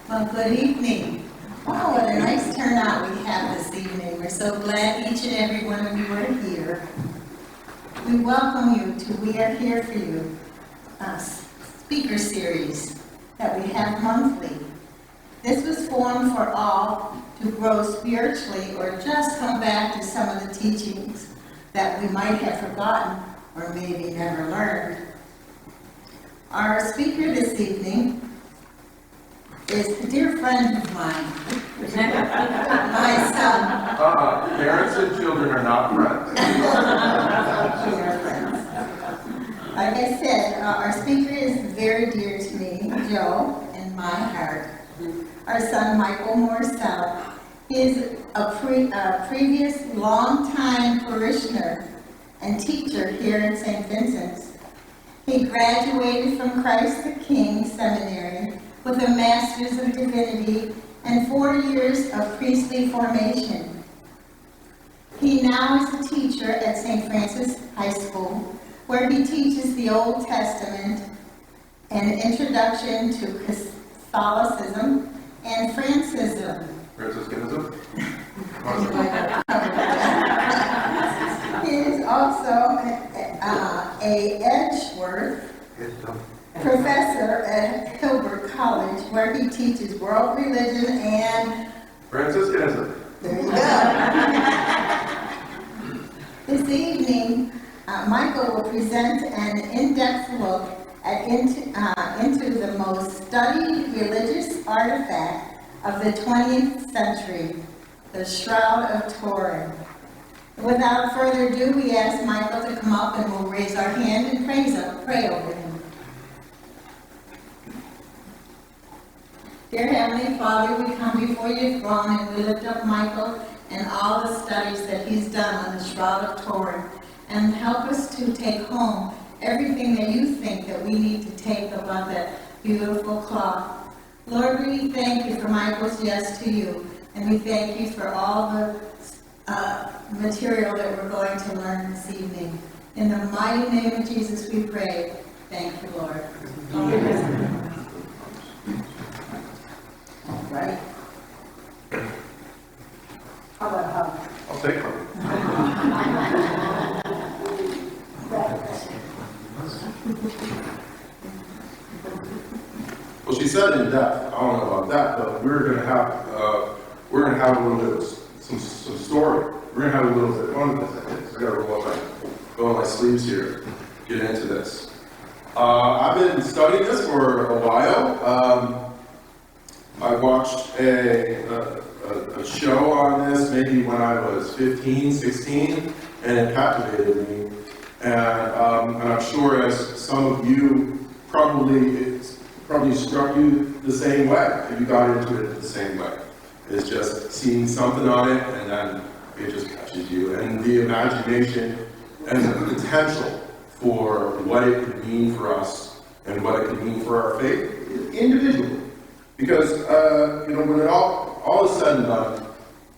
Well, good evening. Wow, what a nice turnout we have this evening. We're so glad each and every one of you are here. We welcome you to We Are Here For You speaker series that we have monthly. This was formed for all to grow spiritually or just come back to some of the teachings that we might have forgotten or maybe never learned. Our speaker this evening is a dear friend of mine, my son. Parents and children are not friends. Like I said, our speaker is very dear to me, Joe, and my heart. Our son, Michael Morcell, is a previous longtime parishioner and teacher here in St. Vincent's. He graduated from Christ the King Seminary with a Master's of Divinity and 4 years of priestly formation. He now is a teacher at St. Francis High School, where he teaches the Old Testament, an introduction to Catholicism and Francism. Franciscanism? He is also a Edgeworth professor at Hilbert College, where he teaches world religion and Franciscanism. there you go. This evening, Michael will present an in-depth look into the most studied religious artifact of the 20th century, the Shroud of Turin. Without further ado, we ask Michael to come up and we'll raise our hand and pray over him. Dear Heavenly Father, we come before your throne and we lift up Michael and all the studies that he's done on the Shroud of Turin, and help us to take home everything that you think that we need to take about beautiful cloth. Lord, we thank you for Michael's yes to you, and we thank you for all the material that we're going to learn this evening. In the mighty name of Jesus we pray. Thank you, Lord. Amen. All right. How about a hug? I'll take one. Well, she said in depth. I don't know about that, but we're gonna have a little bit of some story. We're gonna have a little bit of fun with this. I gotta roll up my sleeves here, get into this. I've been studying this for a while. I watched a show on this maybe when I was 15, 16, and it captivated me. And I'm sure as some of you probably struck you the same way. You got into it the same way. It's just seeing something on it, and then it just catches you. And the imagination and the potential for what it could mean for us and what it could mean for our faith individually. Because, when it all is said and done,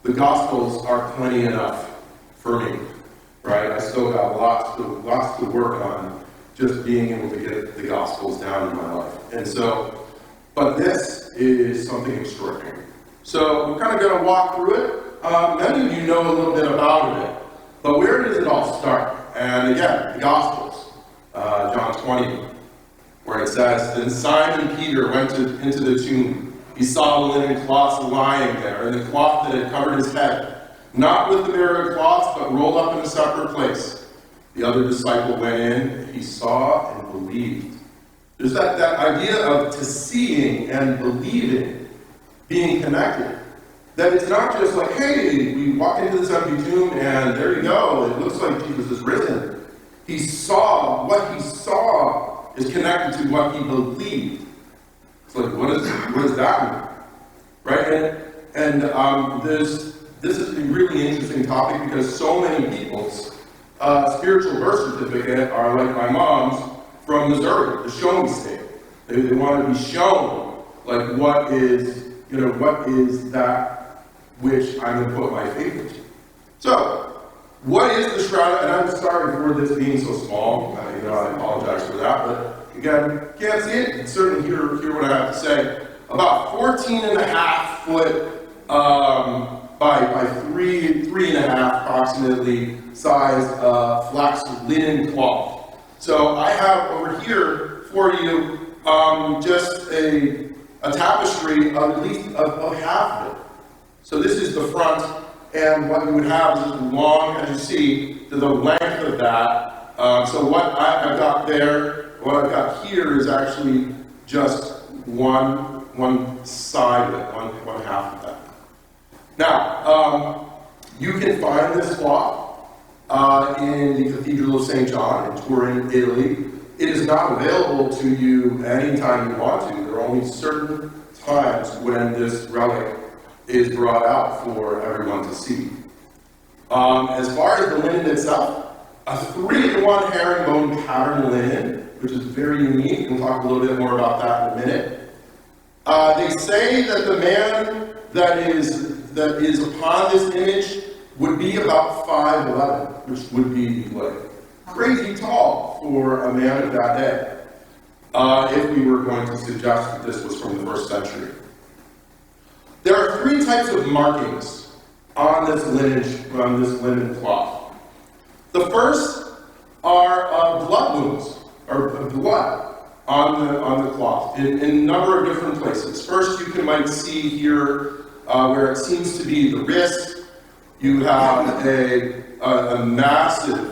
the Gospels are plenty enough for me, right? I still got lots to work on just being able to get the Gospels down in my life. And so, but this is something extraordinary. So we're kind of going to walk through it. Many of you know a little bit about it, but where does it all start? And again, the Gospels, John 20, where it says, "Then Simon Peter went into the tomb. He saw the linen cloths lying there, and the cloth that had covered his head, not with the burial cloths, but rolled up in a separate place. The other disciple went in, and he saw and believed." There's that idea of to seeing and believing being connected. That it's not just like, hey, we walk into this empty tomb and there you go, it looks like Jesus is risen. He saw, what he saw is connected to what he believed. It's like, what does that mean? Right? And this is a really interesting topic because so many people's spiritual birth certificate are like my mom's from Missouri, the show me state. They want to be shown, like, what is that which I'm going to put my faith into. So, what is the shroud? And I'm sorry for this being so small. I apologize for that. But again, can't see it. You can certainly hear what I have to say. About 14 and a half foot by 3.5 approximately size flax linen cloth. So I have over here for you just a tapestry of at least of half of it. So this is the front, and what you would have is as long as you see to the length of that. So what I've got there, what I've got here is actually just one side of it, one half of that. Now, you can find this cloth in the Cathedral of St. John in Turin, Italy. It is not available to you anytime you want to. There are only certain times when this relic is brought out for everyone to see. As far as the linen itself, a 3-in-1 herringbone pattern linen, which is very unique. We'll talk a little bit more about that in a minute. They say that the man that is upon this image would be about 5'11", which would be like crazy tall for a man of that day, if we were going to suggest that this was from the 1st century. There are 3 types of markings on this linen cloth. The first are blood wounds, or blood on the cloth in a number of different places. First, you might see here where it seems to be the wrist. You have a massive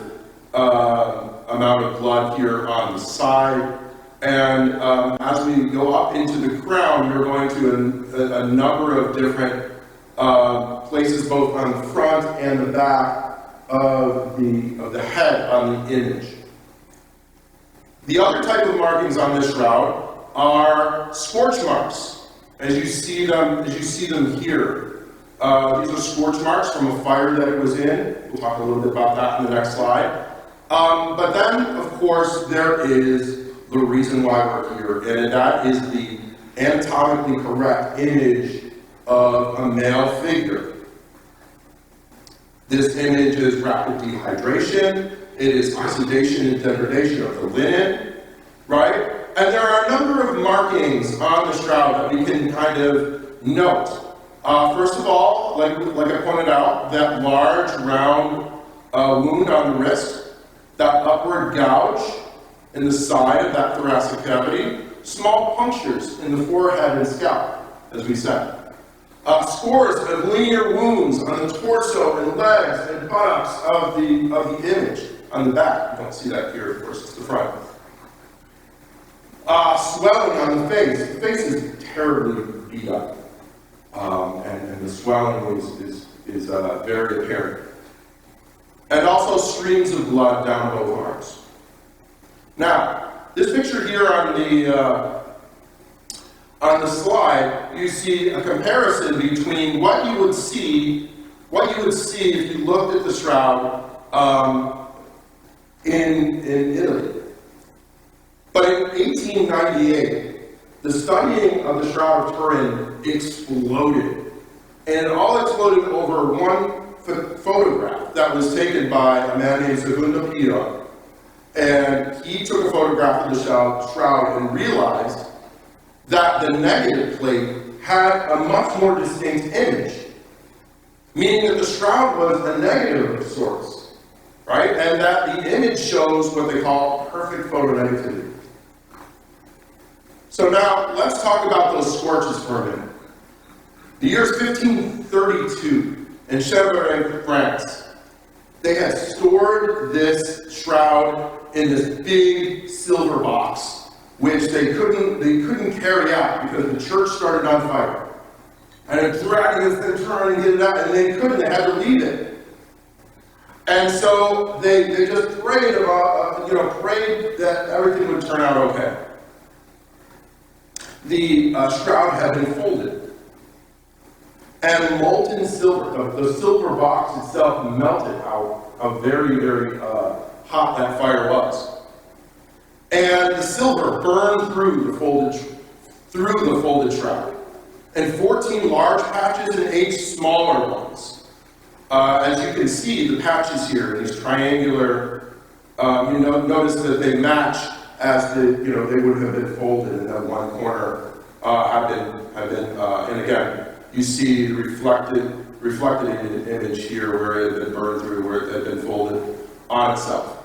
amount of blood here on the side. And as we go up into the crown, you're going to a number of different places, both on the front and the back of the head on the image. The other type of markings on this shroud are scorch marks, as you see them here. These are scorch marks from a fire that it was in. We'll talk a little bit about that in the next slide. But then, of course, there is the reason why we're here, and that is the anatomically correct image of a male figure. This image is rapid dehydration, it is oxidation and degradation of the linen, right? And there are a number of markings on the shroud that we can kind of note. First of all, like I pointed out, that large round wound on the wrist, that upward gouge in the side of that thoracic cavity, small punctures in the forehead and scalp, as we said. Scores of linear wounds on the torso and legs and buttocks of the image on the back. You don't see that here, of course, it's the front. Swelling on the face. The face is terribly beat up, and the swelling is very apparent. And also streams of blood down both arms. Now, this picture here on the slide, you see a comparison between what you would see if you looked at the shroud in Italy. But in 1898, the studying of the Shroud of Turin exploded. And it all exploded over one photograph that was taken by a man named Segundo Pio. And he took a photograph of the shroud and realized that the negative plate had a much more distinct image, meaning that the shroud was a negative of sorts, right? And that the image shows what they call perfect photonegativity. So now, let's talk about those scorches for a minute. The year is 1532 in Chevrolet, France. They had stored this shroud in this big silver box, which they couldn't carry out because the church started on fire. And they're dragging this thing, trying to get it out, and they couldn't, they had to leave it. And so they just prayed prayed that everything would turn out okay. The shroud had been folded. And molten silver, the silver box itself melted out how very, very hot that fire was. And the silver burned through the folded shroud. And 14 large patches and 8 smaller ones. As you can see, the patches here, these triangular, notice that they match as they would have been folded, and that one corner have been, and again, you see the reflected image here where it had been burned through, where it had been folded on itself.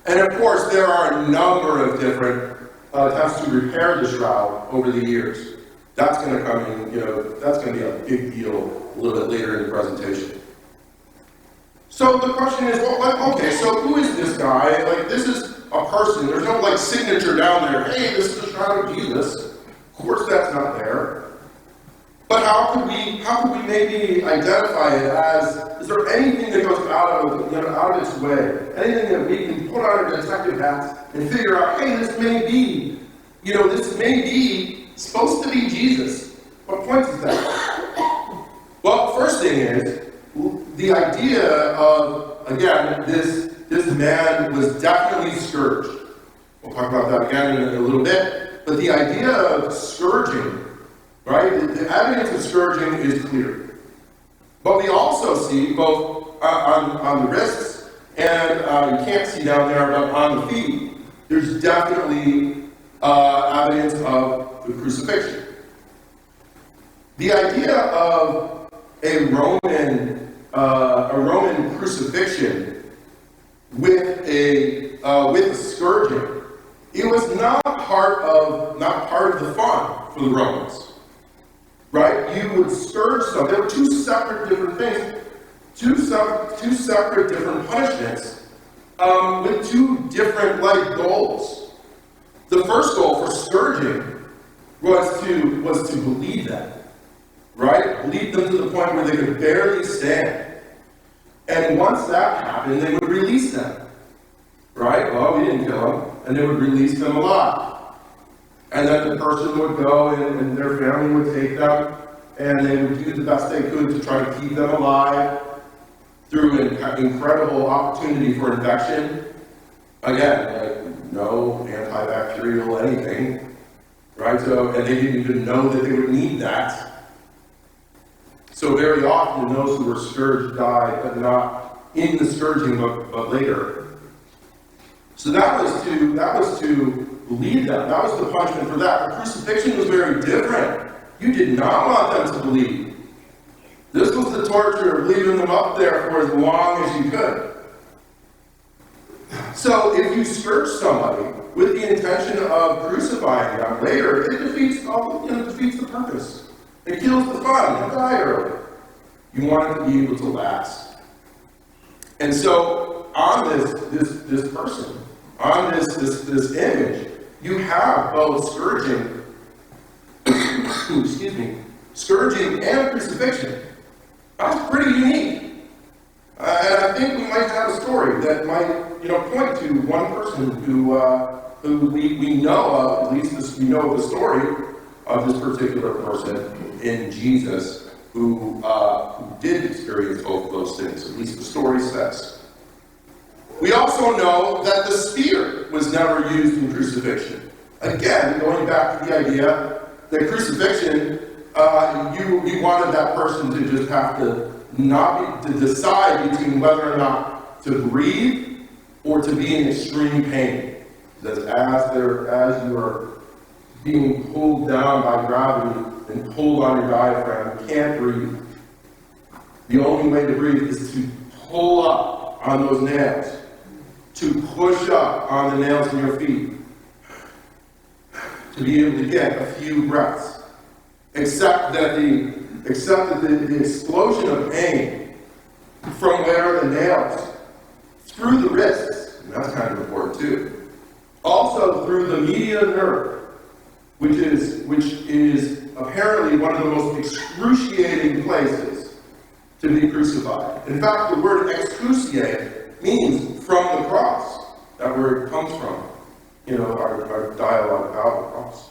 And of course, there are a number of different attempts to repair the shroud over the years. That's going to come in, that's going to be a big deal a little bit later in the presentation. So the question is, well, okay, so who is this guy? Like, this is a person. There's no, signature down there. Hey, this is the Shroud of Jesus. Of course that's not there. But how could we maybe identify it as, is there anything that goes out of its way? Anything that we can put on our detective hats and figure out, hey, this may be supposed to be Jesus. What point is that? Well, first thing is, the idea of, again, this man was definitely scourged. We'll talk about that again in a little bit. But the idea of scourging, right? The evidence of scourging is clear. But we also see both on the wrists and you can't see down there, but on the feet, there's definitely evidence of the crucifixion. The idea of a Roman crucifixion with a scourging, it was not part of the fun for the Romans. Right? You would scourge someone. There were two separate different things, two separate different punishments with two different goals. The first goal for scourging was to bleed them, right? Bleed them to the point where they could barely stand. And once that happened, they would release them, right? Well, we didn't kill them, and they would release them alive. And then the person would go and their family would take them and they would do the best they could to try to keep them alive through an incredible opportunity for infection. Again, no antibacterial anything, right? So, and they didn't even know that they would need that. So very often those who were scourged died, but not in the scourging, but later. So that was to believe them. That was the punishment for that. The crucifixion was very different. You did not want them to believe. This was the torture of leaving them up there for as long as you could. So if you scourge somebody with the intention of crucifying them later, it defeats the purpose. It kills the fun. They'll die early. You want it to be able to last. And so on this person, on this image, you have both scourging, scourging and crucifixion. That's pretty unique. And I think we might have a story that might, point to one person who we know of, at least we know the story of this particular person in Jesus who did experience both of those things, at least the story says. We also know that the spear was never used in crucifixion. Again, going back to the idea that crucifixion, you wanted that person to just have to to decide between whether or not to breathe or to be in extreme pain. That as you are being pulled down by gravity and pulled on your diaphragm, you can't breathe. The only way to breathe is to pull up on those nails, to push up on the nails in your feet, to be able to get a few breaths. Except that the explosion of pain from where the nails, through the wrists, and that's kind of important too, also through the median nerve, which is apparently one of the most excruciating places to be crucified. In fact, the word excruciate means from the cross. That word comes from, our dialogue about the cross.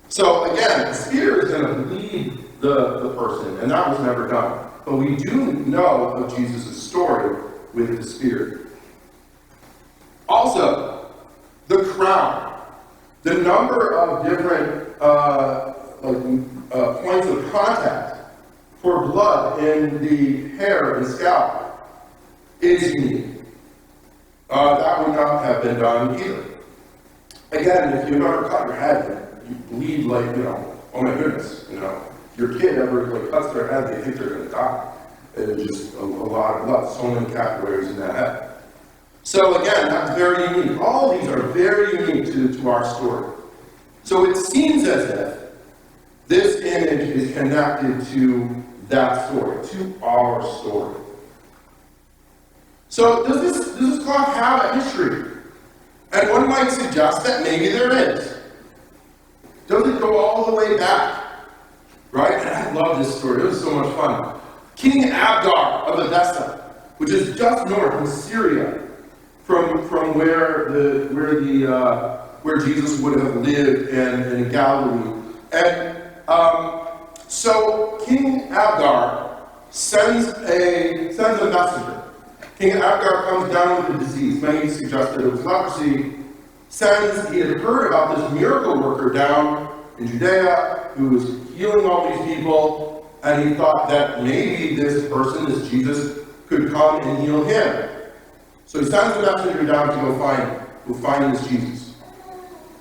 So again, the spear is going to bleed the person, and that was never done. But we do know of Jesus' story with the spear. Also, the crown. The number of different points of contact for blood in the hair and scalp is unique. That would not have been done either. Again, if you've ever cut your head, you bleed like, oh my goodness, if your kid ever cuts their head, they think they're going to die. It's just a lot of blood, so many capillaries in that head. So again, that's very unique. All of these are very unique to our story. So it seems as if this image is connected to that story, to our story. So does this cloth have a history? And one might suggest that maybe there is. Does it go all the way back? Right? And I love this story. It was so much fun. King Abgar of Edessa, which is just north in Syria, from where Jesus would have lived in Galilee. And so King Abgar sends a messenger. King Abgar comes down with a disease. Many suggested it was leprosy. He had heard about this miracle worker down in Judea who was healing all these people, and he thought that maybe this person, this Jesus, could come and heal him. So he sends the messenger down to go find this Jesus.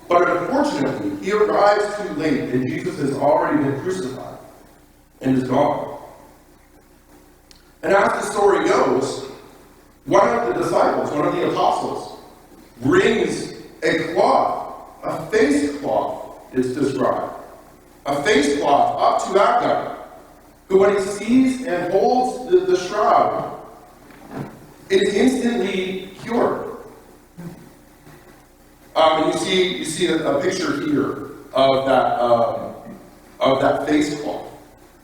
But unfortunately, he arrives too late, and Jesus has already been crucified and is gone. And as the story goes, one of the disciples, one of the apostles, brings a cloth, a face cloth is described, a face cloth up to Abgar, who when he sees and holds the shroud, it is instantly cured. And you see a picture here of that face cloth.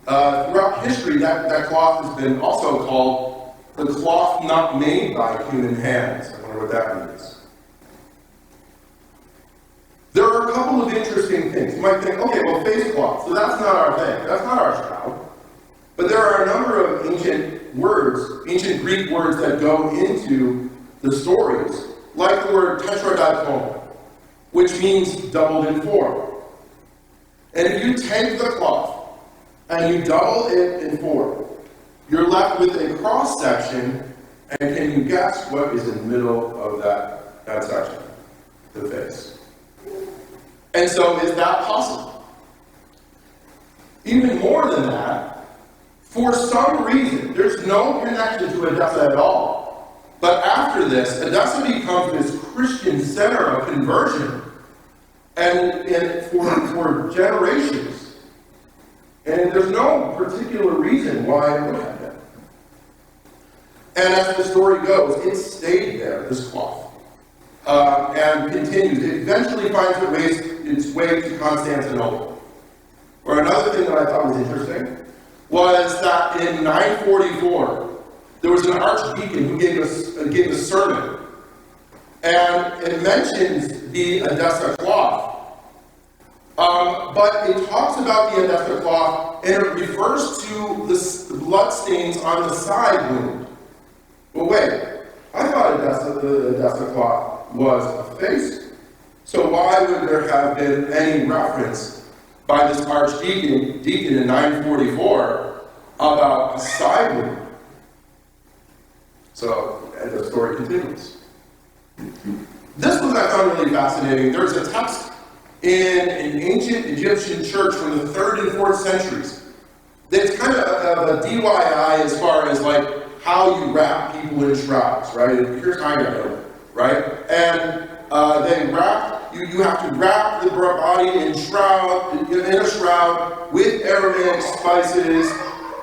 Throughout history, that cloth has been also called the cloth not made by human hands. I wonder what that means. There are a couple of interesting things. You might think, okay, well, face cloth, so that's not our thing. That's not our shroud. But there are a number of ancient Greek words that go into the stories like the word tetradiplon, which means doubled in four. And if you take the cloth and you double it in four, you're left with a cross section, and can you guess what is in the middle of that section? The face. And so is that possible? Even more than that, for some reason, there's no connection to Edessa at all. But after this, Edessa becomes this Christian center of conversion, and for generations. And there's no particular reason why it would have been. And as the story goes, it stayed there, this cloth, and continues. It eventually finds its way to Constantinople. Or another thing that I thought was interesting was that in 944, there was an archdeacon who gave a sermon, and it mentions the Edessa cloth. But it talks about the Edessa cloth, and it refers to the blood stains on the side wound. Well, wait, I thought the Edessa cloth was a face. So why would there have been any reference by this archdeacon in 944 about a side wound? So the story continues. This one I found really fascinating. There's a text in an ancient Egyptian church from the 3rd and 4th centuries. It's kind of a DIY as far as like how you wrap people in shrouds, right? Here's how you do it, right? And they wrap, you have to wrap the body in a shroud with Aramaic spices.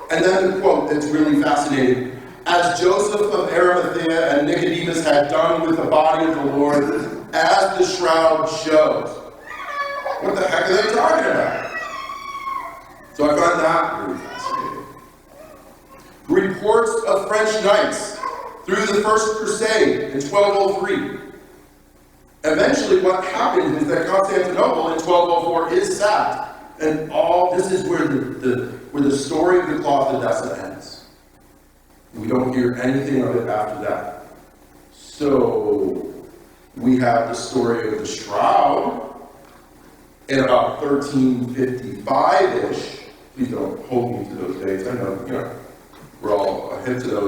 And then the quote that's really fascinating. As Joseph of Arimathea and Nicodemus had done with the body of the Lord, as the shroud shows. What the heck are they talking about? So I find that really fascinating. Reports of French knights through the First Crusade in 1203. Eventually what happens is that Constantinople in 1204 is sacked. And this is where the story of the cloth of Edessa ends. We don't hear anything of it after that. So we have the story of the Shroud in about 1355-ish. Please don't hold me to those dates. I know, we're all hip to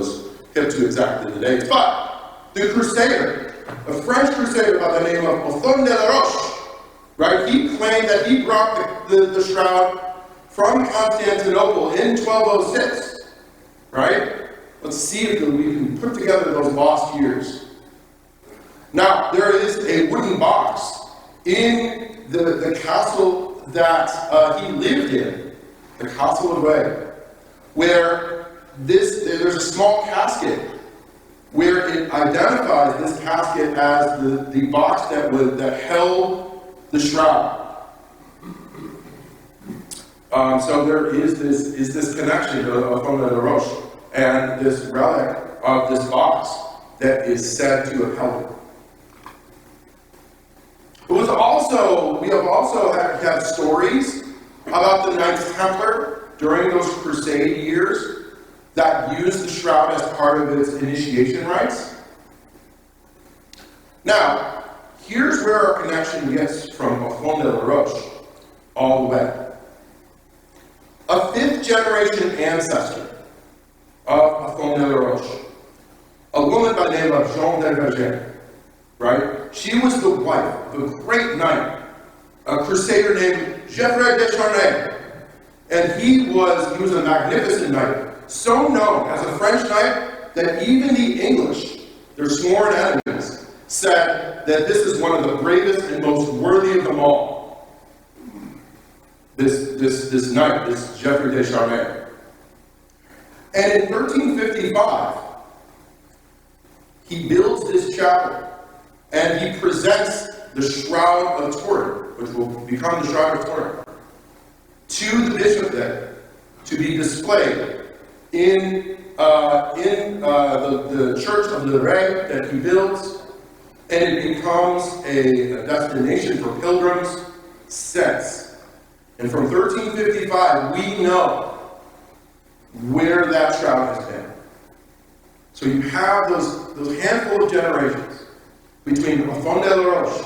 exactly the dates. But the Crusader, a French Crusader by the name of Othon de la Roche, right? He claimed that he brought the Shroud from Constantinople in 1206, right? Let's see if we can put together those lost years. Now, there is a wooden box in the castle that he lived in, the Castle of Ray, where there's a small casket where it identifies this casket as the box that held the shroud. So there is this connection of Othon de la Roche and this relic of this box that is said to have held it. We have also had stories about the Knights Templar during those Crusade years that used the shroud as part of its initiation rites. Now, here's where our connection gets from Othon de la Roche all the way. A 5th generation ancestor of Othon de la Roche, a woman by the name of Jean de Vergennes, right? She was the wife of a great knight, a crusader named Geoffrey de Charnay. And he was a magnificent knight, so known as a French knight that even the English, their sworn enemies, said that this is one of the bravest and most worthy of them all. This knight, this Geoffrey de Charnay. And in 1355, he builds this chapel, and he presents the Shroud of Turin, which will become the Shroud of Turin, to the bishop there, to be displayed in the church of Le Ray that he builds, and it becomes a destination for pilgrims since. And from 1355, we know where that shroud has been. So you have those handful of generations between Fond de la Roche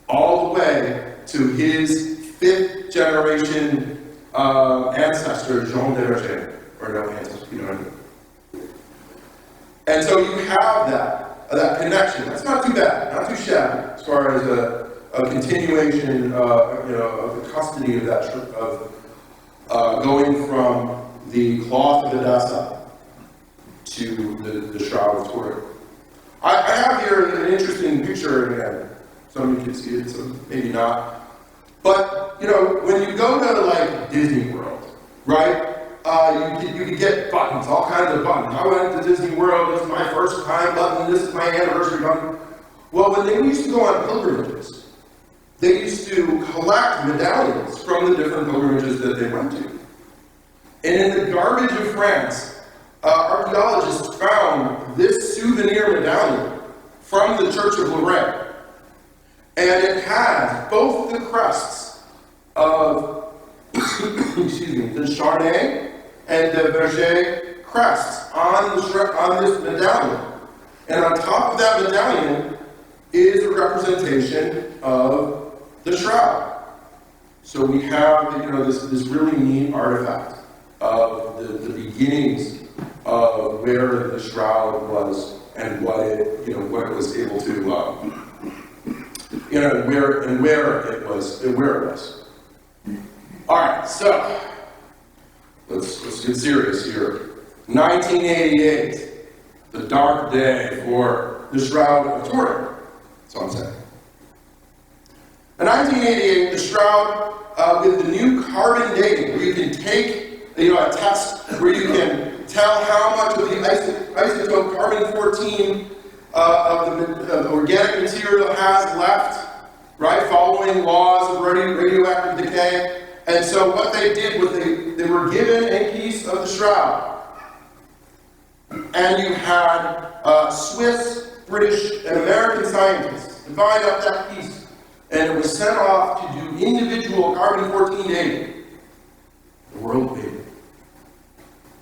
all the way to his fifth generation ancestor, Jean de Verger, or no ancestor, you know what I mean? And so you have that connection. That's not too bad, not too shabby, as far as a continuation, of the custody of that, going from the cloth of Edessa to the Shroud of Turin. I have here an interesting picture again. Some of you can see it, some maybe not. But, when you go to like Disney World, right? You can get buttons, all kinds of buttons. I went to Disney World, this is my first time button, this is my anniversary button. Well, when they used to go on pilgrimages, they used to collect medallions from the different pilgrimages that they went to. And in the garbage of France, archaeologists found this souvenir medallion from the Church of Lorraine. And it has both the crests of, the Charnay and the Verger crests on this medallion. And on top of that medallion is a representation of the Shroud. So we have, this really neat artifact of the beginnings of where the Shroud was and what it was able to, where it was. All right, so let's get serious here. 1988, the dark day for the Shroud of Turin. That's all I'm saying. In 1988, the Shroud, with the new carbon dating, where you can take a test where you can tell how much of the isotope carbon-14 of the organic material has left, right, following laws of radioactive decay. And so what they did was they were given a piece of the Shroud. And you had Swiss, British, and American scientists divide up that piece. And it was sent off to do individual carbon-14 dating. The world paid.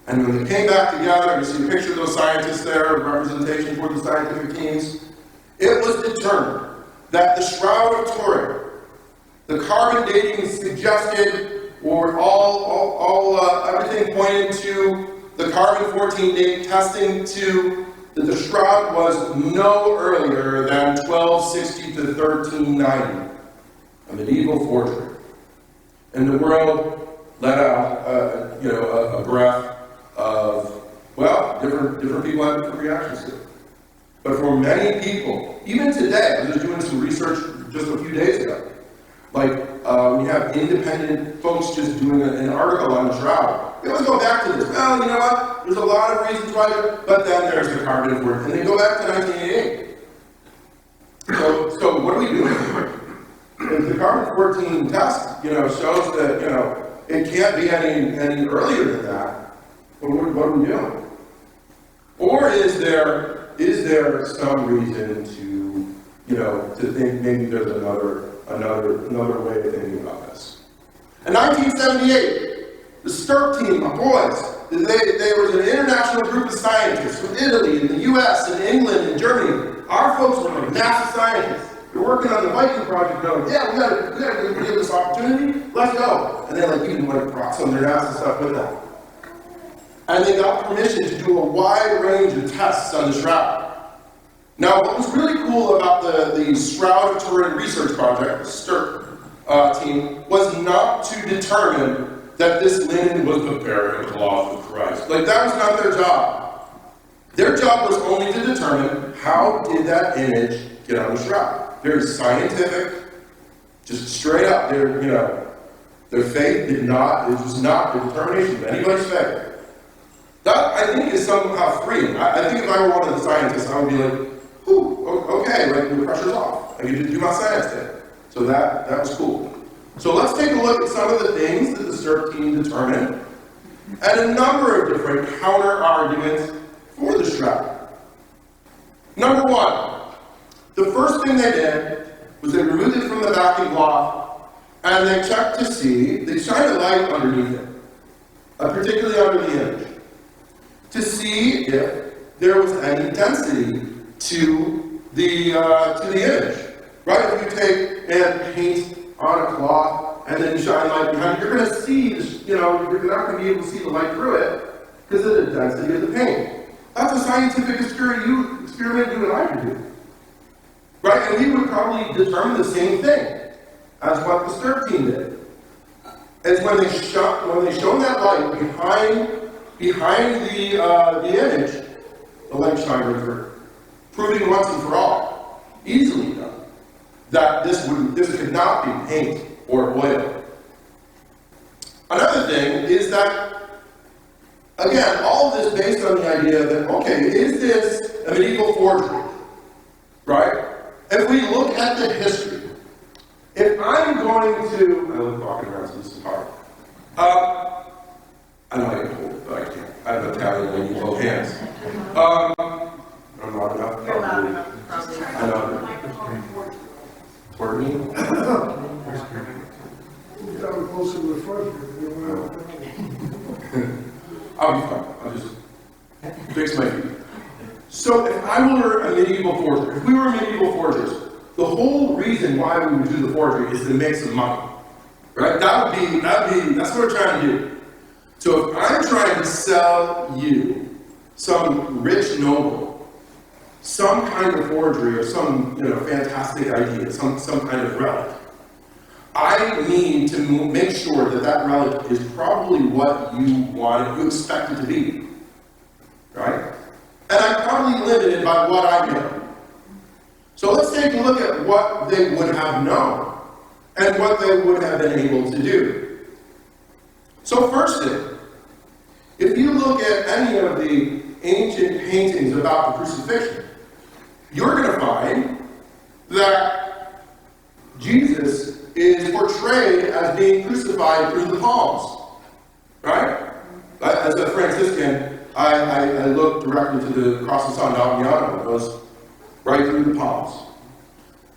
And when they came back together, you see a picture of those scientists there, representation for the scientific teams, it was determined that the Shroud of Turin, the carbon dating suggested, or everything pointed to the carbon-14 date testing to that the Shroud was no earlier than 1260 to 1390, a medieval forgery. And the world let out, a breath of, different people have different reactions to it. But for many people, even today, I was just doing some research just a few days ago, we have independent folks just doing an article on the Shroud. They always go back to this. Well, you know what? There's a lot of reasons why, but then there's the carbon for it. And they go back to 1988. So what are we doing here? If the carbon-14 test, shows that, it can't be any earlier than that, what are we doing? Or is there some reason to think maybe there's another way of thinking about this? In 1978, the STIRP team, my boys, there was an international group of scientists from Italy and the US and England and Germany. Our folks were like NASA scientists. They're working on the Viking project going, we gotta give this opportunity, let's go. And they even brought some of their NASA stuff with them. And they got permission to do a wide range of tests on the Shroud. Now, what was really cool about the Shroud of Turin research project, the STIRP team, was not to determine that this linen was the burial cloth of Christ. That was not their job. Their job was only to determine how did that image get on the Shroud. Very scientific, just straight up. Their faith it was not the determination of anybody's faith. That, I think, is somehow freeing. I think if I were one of the scientists, I would be like, okay, the pressure's off. I get to do my science thing. So that was cool. So let's take a look at some of the things that the STIRP team determined, and a number of different counter-arguments for the Shroud. Number one, the first thing they did was they removed it from the backing cloth, and they checked to see, they shined a light underneath it, particularly under the image, to see if there was any density to to the image, right? If you take and paint on a cloth and then shine light behind it, you're going to see, you're not going to be able to see the light through it because of the density of the paint. That's a scientific experiment you and I can do, right? And we would probably determine the same thing as what the STIRP team did. It's when they shone that light behind the image, the light shined right through, proving once and for all, easily done, that this could not be paint or oil. Another thing is that, again, all of this based on the idea that, okay, is this a medieval forgery, right? If we look at the history, if I'm going to, I love walking around, so this is hard. I know I can hold it, but I can't. I have Italian when you hold hands. I'm loud enough. You're loud enough, probably. I know. Toward me? You got to closer to the front. I'll be fine. I'll just fix my feet. So if I were a medieval forger, if we were medieval forgers, the whole reason why we would do the forgery is to make some money. Right? That's what we're trying to do. So if I'm trying to sell you some rich noble, some kind of forgery or some fantastic idea, some kind of relic, I need to make sure that that relic is probably what you expect it to be. Right? And I'm probably limited by what I know. So let's take a look at what they would have known and what they would have been able to do. So first thing, if you look at any of the ancient paintings about the crucifixion, you're going to find that Jesus is portrayed as being crucified through the palms. Right? As a Franciscan, I looked directly to the cross of San Damiano. It goes right through the palms.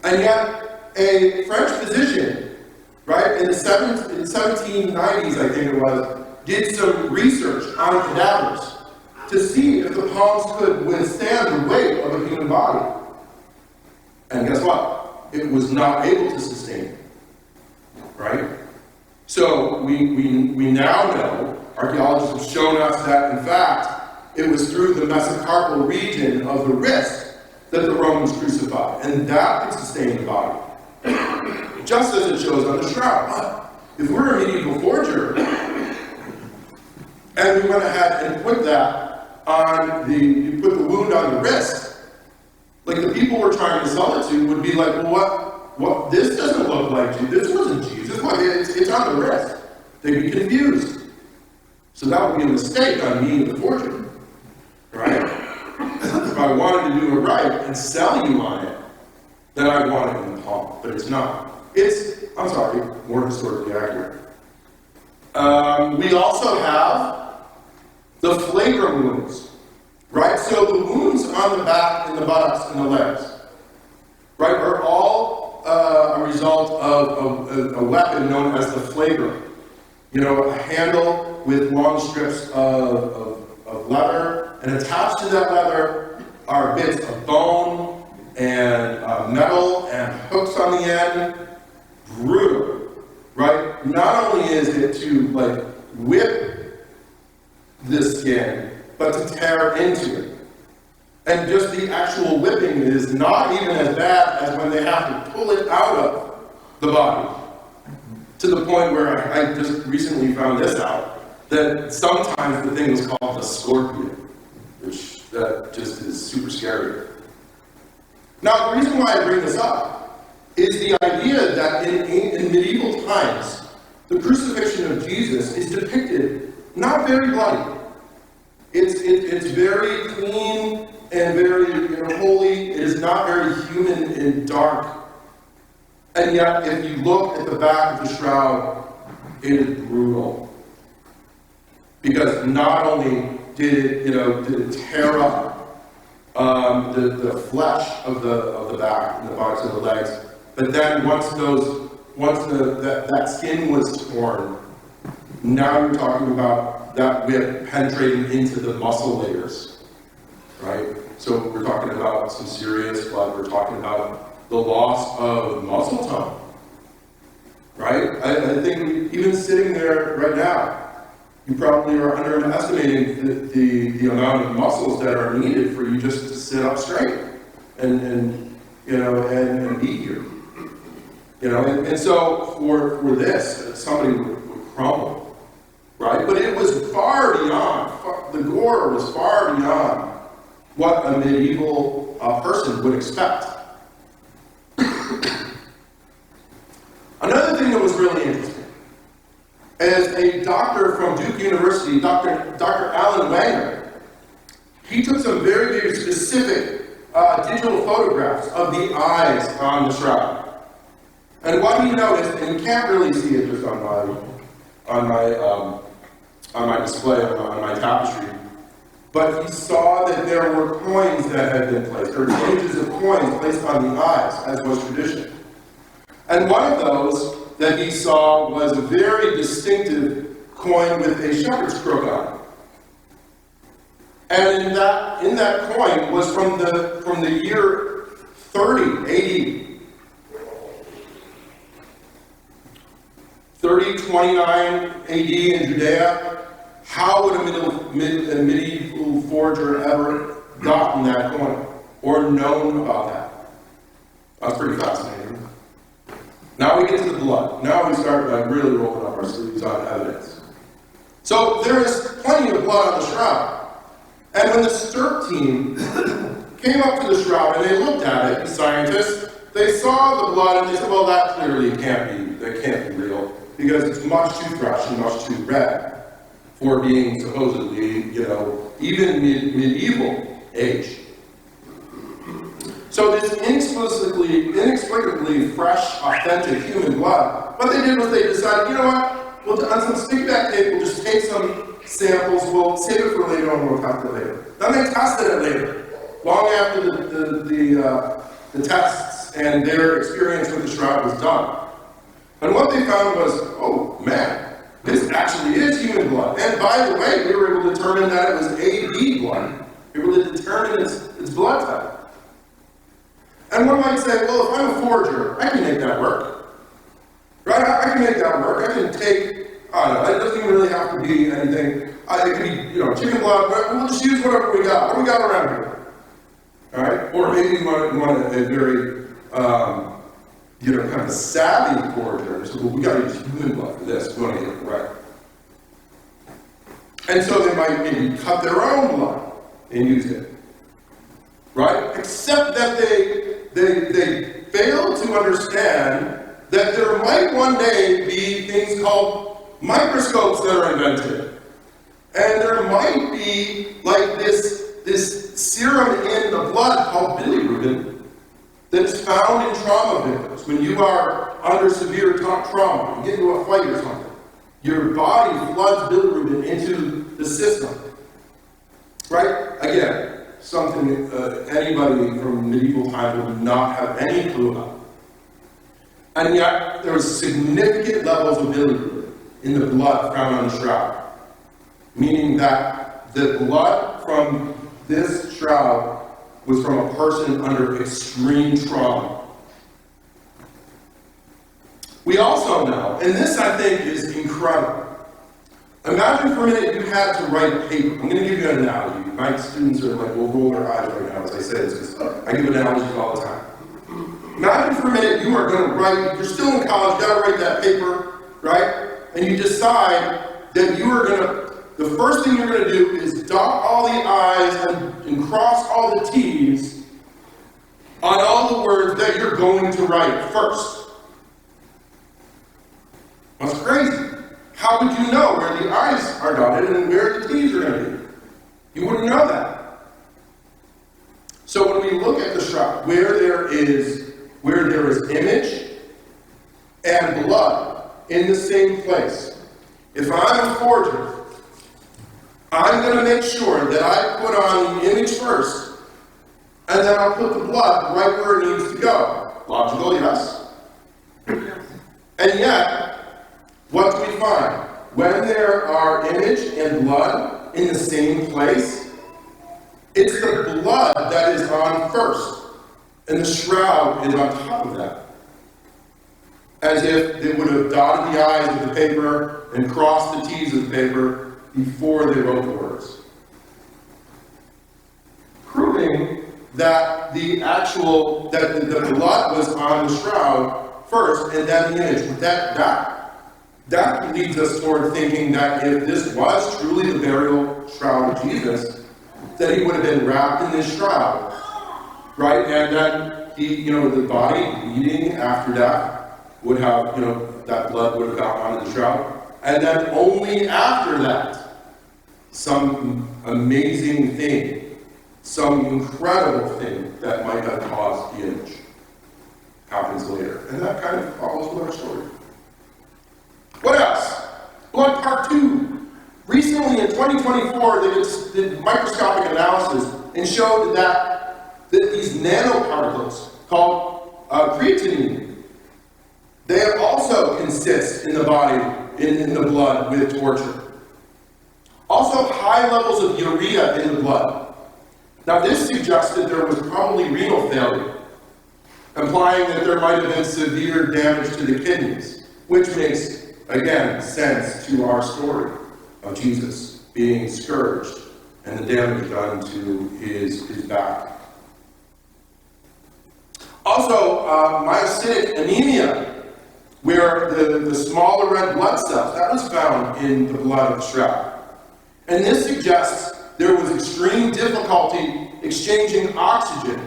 And yet, a French physician, right, in the 1790s, I think it was, did some research on cadavers to see if the palms could withstand the weight of a human body. And guess what? It was not able to sustain it. Right? So we now know, archaeologists have shown us that, in fact, it was through the mesocarpal region of the wrist that the Romans crucified, and that could sustain the body. Just as it shows on the shroud. But if we're a medieval forger, and we went ahead and put that on you put the wound on the wrist, like the people we're trying to sell it to would be like, well, what? This doesn't look like Jesus. This wasn't Jesus. What? It's on the wrist. They'd be confused. So that would be a mistake on me, the forger, right? If I wanted to do it right and sell you on it, then I want it in the palm, but it's not. I'm sorry, more historically accurate. We also have the flagrum wounds, right? So the wounds on the back and the buttocks and the legs, right, are all a result of a weapon known as the flagrum. A handle with long strips of leather, and attached to that leather are bits of bone and metal and hooks on the end. Brutal, right? Not only is it to whip the skin, but to tear into it. And just the actual whipping is not even as bad as when they have to pull it out of the body. To the point where I just recently found this out, that sometimes the thing was called the scorpion, which that just is super scary. Now, the reason why I bring this up is the idea that in medieval times, the crucifixion of Jesus is depicted not very bloody. It's very clean and very holy. It is not very human and dark. And yet, if you look at the back of the shroud, it is brutal. Because not only did it tear up the flesh of the back and the bottoms of the legs, but then once that skin was torn, now you're talking about that whip penetrating into the muscle layers, right? So we're talking about some serious blood. We're talking about the loss of muscle tone, right? I think even sitting there right now, you probably are underestimating the amount of muscles that are needed for you just to sit up straight and be here. And so for this, somebody would crumble, right? But it was far beyond, the gore was far beyond what a medieval person would expect. Another thing that was really interesting is a doctor from Duke University, Dr. Alan Wagner. He took some very, very specific digital photographs of the eyes on the shroud. And what he noticed, and you can't really see it just on my display, on my tapestry, but he saw that there were coins that had been placed, or images of coins placed on the eyes, as was tradition. And one of those that he saw was a very distinctive coin with a shepherd's crook on it. And in that coin was from the year 30 AD. 3029 AD in Judea. How would a medieval forger ever gotten that coin or known about that? That's pretty fascinating. Now we get to the blood. Now we start by really rolling up our sleeves on evidence. So there is plenty of blood on the shroud. And when the STIRP team came up to the shroud and they looked at it, the scientists, they saw the blood and they said, well, that clearly can't be real, because it's much too fresh and much too red for being supposedly, even medieval age. So this inexplicably fresh, authentic human blood, what they did was they decided, on some stick-back tape, we'll just take some samples, we'll save it for later and we'll test it later. Then they tested it later, long after the tests and their experience with the shroud was done. And what they found was, oh man, this actually is human blood. And by the way, we were able to determine that it was AB blood. We were able to determine its blood type. And one might say, well, if I'm a forger, I can make that work. Right? I can make that work. I can take, I don't know, it doesn't even really have to be anything. It could be, chicken blood, but we'll just use whatever we got. What do we got around here? All right? Or maybe you want a very, kind of savvy forger. So, well, we got to use human blood for this. We want to get it right. And so they might maybe cut their own blood and use it. Right? Except that they fail to understand that there might one day be things called microscopes that are invented. And there might be like this serum in the blood called bilirubin that is found in trauma victims. When you are under severe trauma, you get into a fight or something, your body floods bilirubin into the system. Right? Again, something anybody from medieval times would not have any clue about. And yet, there was significant levels of bilirubin in the blood found on the shroud. Meaning that the blood from this shroud was from a person under extreme trauma. We also know, and this I think is incredible. Imagine for a minute you had to write a paper. I'm going to give you an analogy. My students are like, will roll their eyes right now as I say this, because I give analogies all the time. Imagine for a minute you are going to write, you're still in college, you got to write that paper, right? And you decide that you are going to, the first thing you're going to do is dot all the I's and cross all the T's on all the words that you're going to write first. That's crazy. How would you know where the I's are dotted and where the T's are going to be? You wouldn't know that. So when we look at the shroud, where there is image and blood in the same place, if I'm a forger, I'm going to make sure that I put on the image first, and then I'll put the blood right where it needs to go. Logical, yes? And yet, what do we find? When there are image and blood in the same place, It's the blood that is on first, and the shroud is on top of that. As if they would have dotted the I's of the paper and crossed the T's of the paper before they wrote the words. Proving that the blood was on the shroud first, and then the image. That leads us toward thinking that if this was truly the burial shroud of Jesus, that he would have been wrapped in this shroud, right? And then he, the body bleeding after death would have, that blood would have gotten onto the shroud. And then only after that, some amazing thing, some incredible thing that might have caused the image happens later. And that kind of follows with our story. What else? Blood part 2. Recently in 2024, they did microscopic analysis and showed that these nanoparticles called creatinine, they also consist in the body, in the blood with torture. Also, high levels of urea in the blood. Now, this suggested there was probably renal failure, implying that there might have been severe damage to the kidneys, which makes, again, sense to our story of Jesus being scourged and the damage done to his back. Also, myositic anemia, where the smaller red blood cells, that was found in the blood of the shroud. And this suggests there was extreme difficulty exchanging oxygen,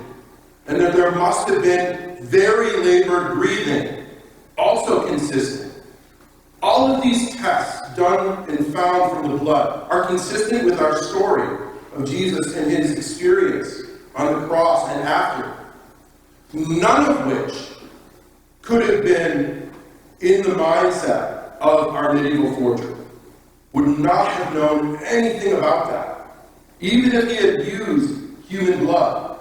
and that there must have been very labored breathing, also consistent. All of these tests done and found from the blood are consistent with our story of Jesus and his experience on the cross and after. None of which could have been in the mindset of our medieval forger. Would not have known anything about that. Even if he had used human blood.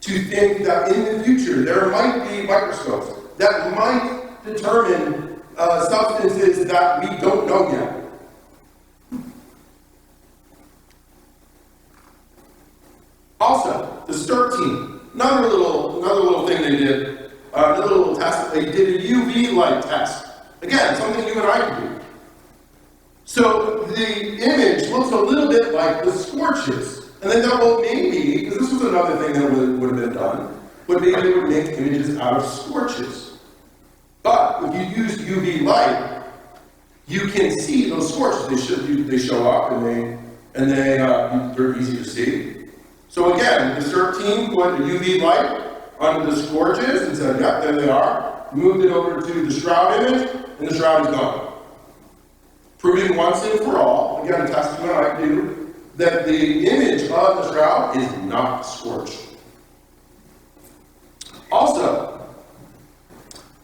To think that in the future there might be microscopes that might determine substances that we don't know yet. Also, the STIRT team, another little thing they did, another little test, they did a UV light test. Again, something you and I can do. So the image looks a little bit like the scorches. And they thought, well, maybe, because this was another thing that would have been done, but maybe they would make images out of scorches. But if you use UV light, you can see those scorches. They show up and they're easy to see. So again, the STIRT team put a UV light onto the scorches and said, yep, there they are. Moved it over to the shroud image, and the shroud is gone. Proving once and for all, again, a testament I do, that the image of the shroud is not scorched. Also,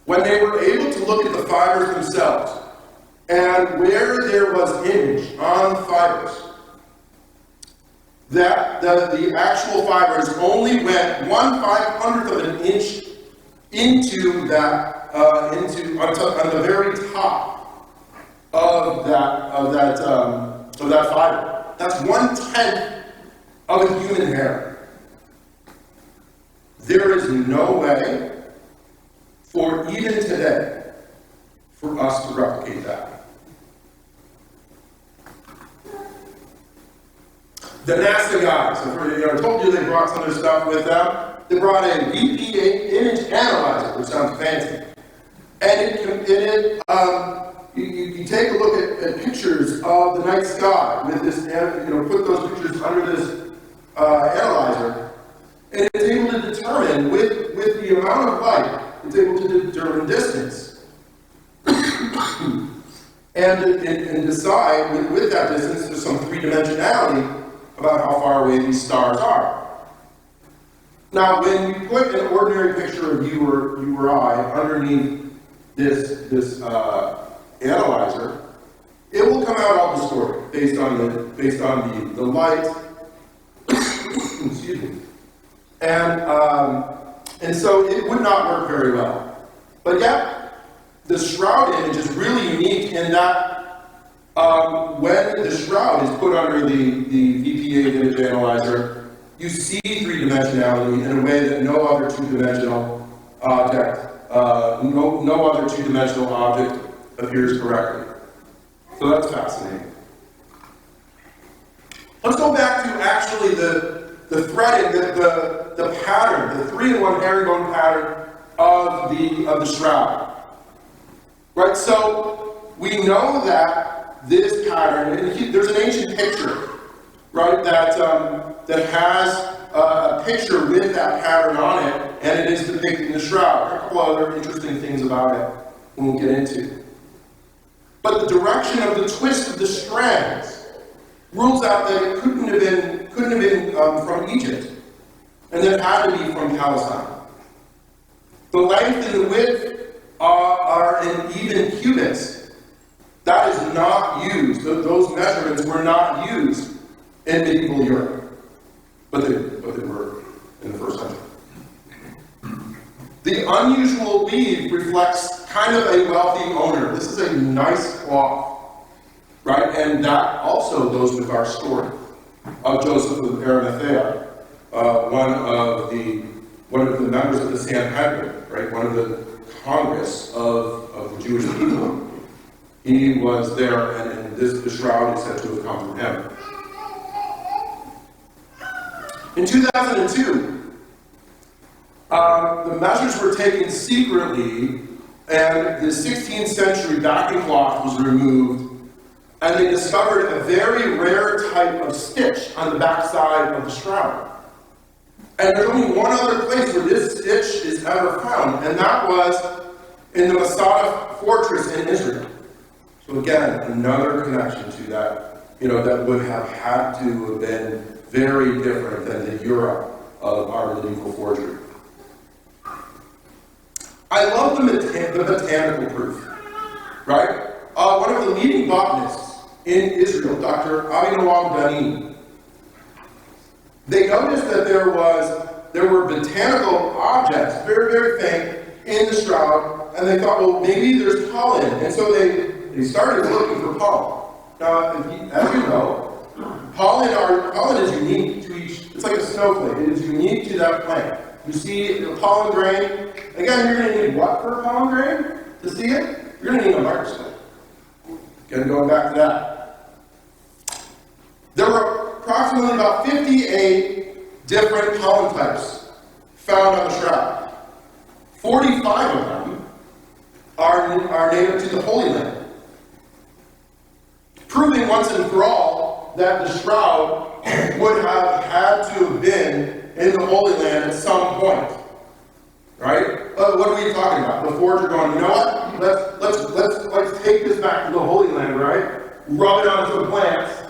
when they were able to look at the fibers themselves, and where there was image on the fibers, that the actual fibers only went 1/500th of an inch into that, on the very top of that fiber. That's 1/10 of a human hair. There is no way for even today for us to replicate that. The NASA guys, I told you they brought some of their stuff with them. They brought a VPA image analyzer, which sounds fancy. And you take a look at pictures of the night sky with this, put those pictures under this analyzer, and it's able to determine, with the amount of light, it's able to determine distance. and decide, with that distance, there's some three-dimensionality about how far away these stars are. Now, when you put an ordinary picture of you or I underneath this analyzer, it will come out all distorted based on the light. Excuse me. And so it would not work very well. But yet, the shroud image is really unique in that when the shroud is put under the VPA image analyzer, you see three-dimensionality in a way that no other two-dimensional object, no other two-dimensional object appears correctly. So that's fascinating. Let's go back to actually the threading, the pattern, the 3-in-1 herringbone pattern of the shroud. Right, so we know that this pattern, and there's an ancient picture, right, that has a picture with that pattern on it, and it is depicting the shroud. There are a couple other interesting things about it we'll get into. But the direction of the twist of the strands rules out that it couldn't have been from Egypt, and that it had to be from Palestine. The length and the width are in even cubits. That is not used. Those measurements were not used in medieval Europe, but they were in the first century. The unusual weave reflects kind of a wealthy owner. This is a nice cloth, right? And that also goes with our story of Joseph of Arimathea, one of the members of the Sanhedrin, right? One of the Congress of the Jewish people. He was there, and the shroud is said to have come from him. In 2002, the measures were taken secretly, and the 16th century backing cloth was removed, and they discovered a very rare type of stitch on the backside of the shroud. And there's only one other place where this stitch is ever found, and that was in the Masada fortress in Israel. So again, another connection to that, that would have had to have been very different than the Europe of our medieval forgery. I love the botanical proof, right? One of the leading botanists in Israel, Dr. Avinoam Danim, they noticed that there were botanical objects, very, very faint, in the shroud, and they thought, well, maybe there's pollen, and so they started looking for pollen. Now, as you know, pollen is unique to each. It's like a snowflake. It is unique to that plant. You see a pollen grain. Again, you're going to need what for a pollen grain to see it? You're going to need a microscope. Again, going back to that. There were approximately about 58 different pollen types found on the shroud. 45 of them are native to the Holy Land, proving once and for all that the shroud would have had to have been in the Holy Land at some point, right? What are we talking about? The forger going, you know what? Let's take this back to the Holy Land, right? Rub it onto the plants,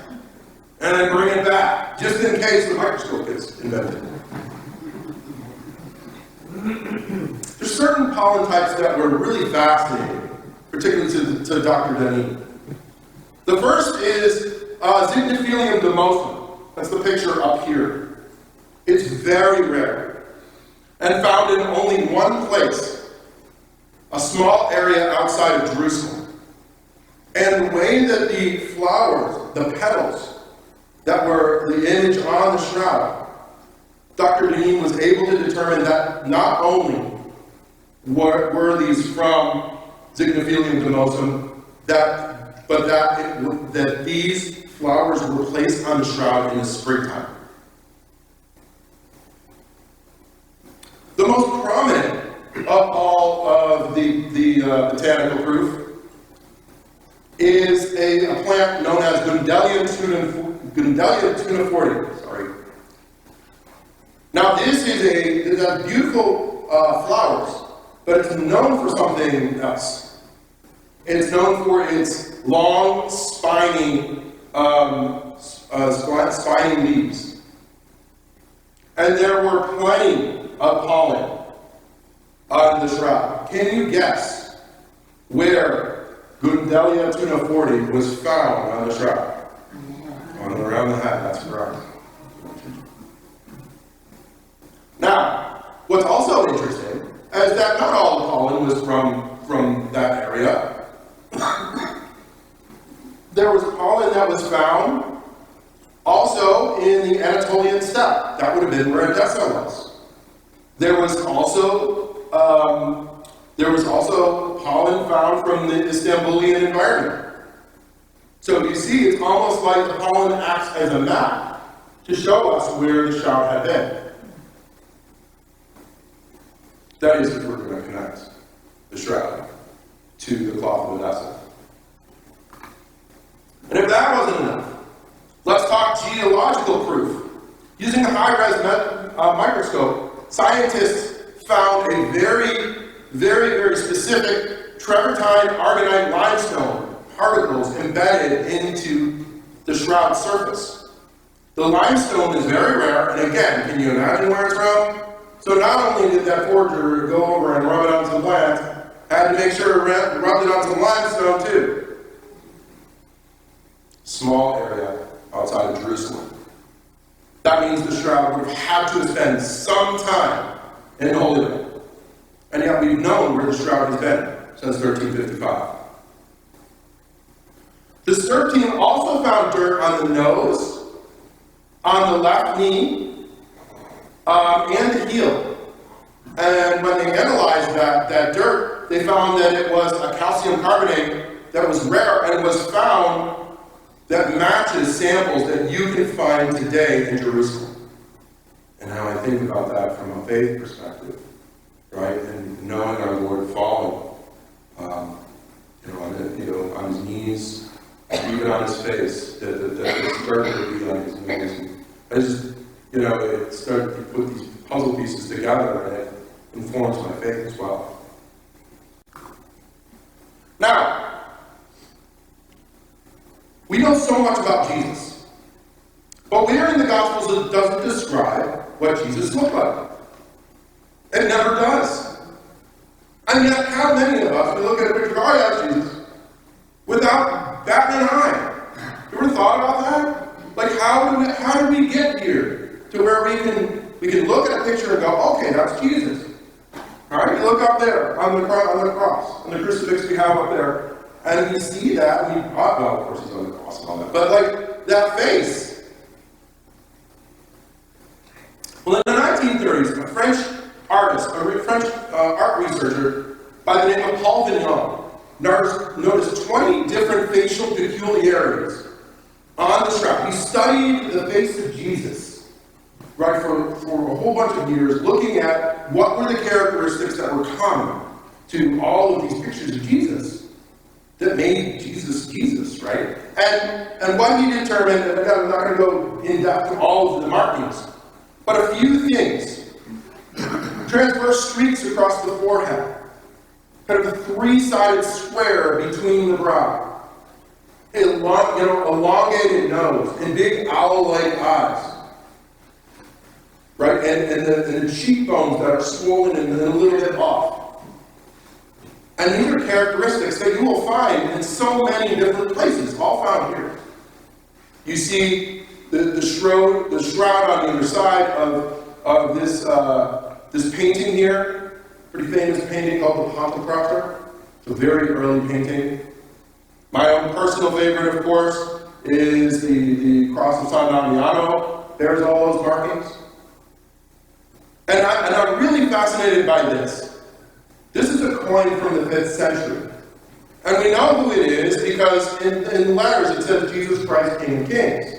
and then bring it back, just in case the microscope gets invented. There's certain pollen types that were really fascinating, particularly to Dr. Danim. The first is Zygnophilium demosum. That's the picture up here. It's very rare and found in only one place, a small area outside of Jerusalem. And the way that the flowers, the petals, that were the image on the shroud, Dr. Danim was able to determine that not only were these from Zygnophilium demosum, but that these flowers were placed on the shroud in the springtime. The most prominent of all of the botanical proof is a plant known as Gundelia tuniforte. Sorry. Now this is a beautiful flowers, but it's known for something else. It's known for its long, spiny leaves. And there were plenty of pollen on the shroud. Can you guess where Gundelia tuniforte was found on the shroud? On and around the hat, that's correct. Now, what's also interesting is that not all the pollen was from that area. There was pollen that was found Also, in the Anatolian steppe, that would have been where Edessa was. There was also pollen found from the Istanbulian environment. So you see, it's almost like the pollen acts as a map to show us where the shroud had been. That is if we're going to connect the shroud to the cloth of Edessa. And if that wasn't enough, let's talk geological proof. Using a high-res microscope, scientists found a very, very, very specific travertine aragonite limestone particles embedded into the shroud surface. The limestone is very rare, and again, can you imagine where it's from? So not only did that forger go over and rub it on some plants, had to make sure it rubbed it on some limestone too. Small area outside of Jerusalem. That means the shroud would have had to spend some time in the Holy Land. And yet we've known where the shroud has been since 1355. The SERP team also found dirt on the nose, on the left knee, and the heel. And when they analyzed that dirt, they found that it was a calcium carbonate that was rare and was found that matches samples that you can find today in Jerusalem. And how I think about that from a faith perspective, right? And knowing our Lord falling, on his knees, even on his face, that it started to be on his knees. And I just, it started to put these puzzle pieces together, and it informs my faith as well. Now, we know so much about Jesus, but where in the Gospels it doesn't describe what Jesus looked like. It never does. And yet, how many of us, we look at a picture, oh yeah, Jesus, without batting an eye? You ever thought about that? Like, how do we get here to where we can look at a picture and go, okay, that's Jesus. All right, you look up there on the cross, on the crucifix we have up there, and we see that, and well, of course he's on the cross and all that, but like, that face. Well, in the 1930s, a French artist, a French art researcher by the name of Paul Vignon noticed 20 different facial peculiarities on the shroud. He studied the face of Jesus, right, for a whole bunch of years, looking at what were the characteristics that were common to all of these pictures of Jesus that made Jesus Jesus, right? And what he determined, and again, I'm not going to go in depth to all of the markings, but a few things. Transverse streaks across the forehead, kind of a three-sided square between the brow, elongated nose, and big owl-like eyes, right? And the cheekbones that are swollen and a little bit off. And these are characteristics that you will find in so many different places, all found here. You see the shroud on either side of this painting here, pretty famous painting called the Pantocrator. It's a very early painting. My own personal favorite, of course, is the Cross of San Damiano. There's all those markings. And I'm really fascinated by this. This is a coin from the 5th century. And we know who it is because in letters it says Jesus Christ, King of Kings.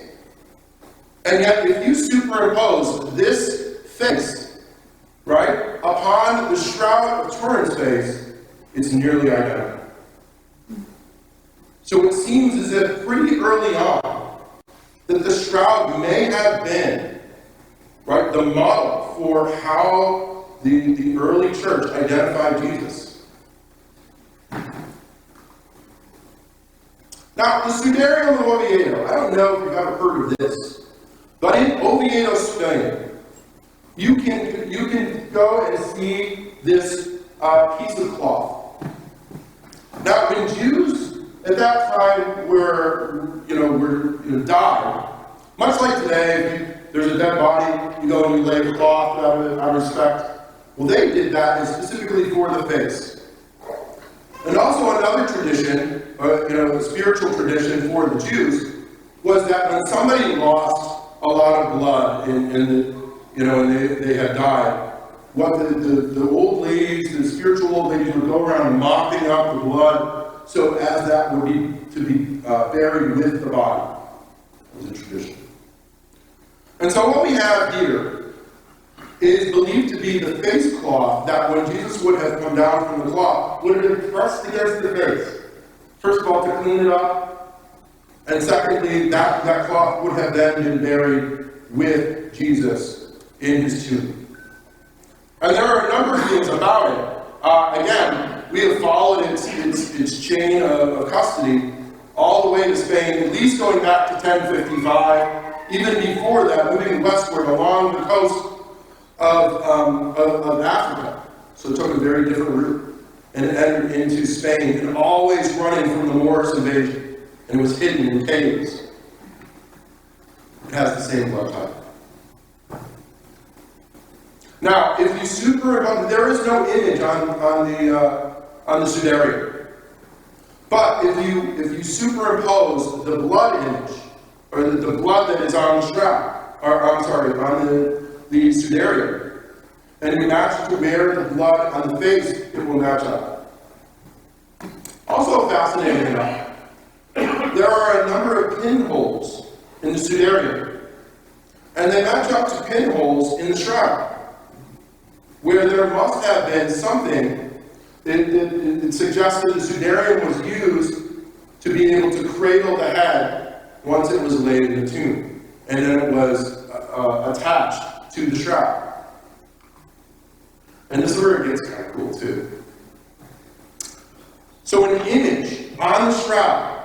And yet, if you superimpose this face, right, upon the Shroud of Turin's face, it's nearly identical. So it seems as if pretty early on, that the shroud may have been, right, the model for how the early church identified Jesus. Now, the Sudario of Oviedo, I don't know if you've ever heard of this, but in Oviedo, Spain, you can go and see this piece of cloth. Now, when Jews at that time were died, much like today, if there's a dead body, you go and you lay the cloth out of respect. Well, they did that specifically for the face. And also another tradition, a spiritual tradition for the Jews, was that when somebody lost a lot of blood and they had died, what the old ladies, the spiritual old ladies would go around mopping up the blood so as that would be buried with the body. It was a tradition. And so what we have here is believed to be the face cloth that when Jesus would have come down from the cloth, would have been pressed against the face. First of all, to clean it up, and secondly, that cloth would have then been buried with Jesus in his tomb. And there are a number of things about it. Again, we have followed its chain of custody all the way to Spain, at least going back to 1055. Even before that, moving westward along the coast of Africa. So it took a very different route and it entered into Spain, and always running from the Moorish invasion. And it was hidden in caves. It has the same blood type. Now, if you superimpose, there is no image on the sudarium. But if you superimpose the blood image, or the blood that is on the strap, on the sudarium, and you match it to where the blood on the face, it will match up. Also fascinating enough, there are a number of pinholes in the sudarium, and they match up to pinholes in the shroud, where there must have been something that suggested the sudarium was used to be able to cradle the head once it was laid in the tomb, and then it was attached to the shroud. And this is where it gets kind of cool too. So an image on the shroud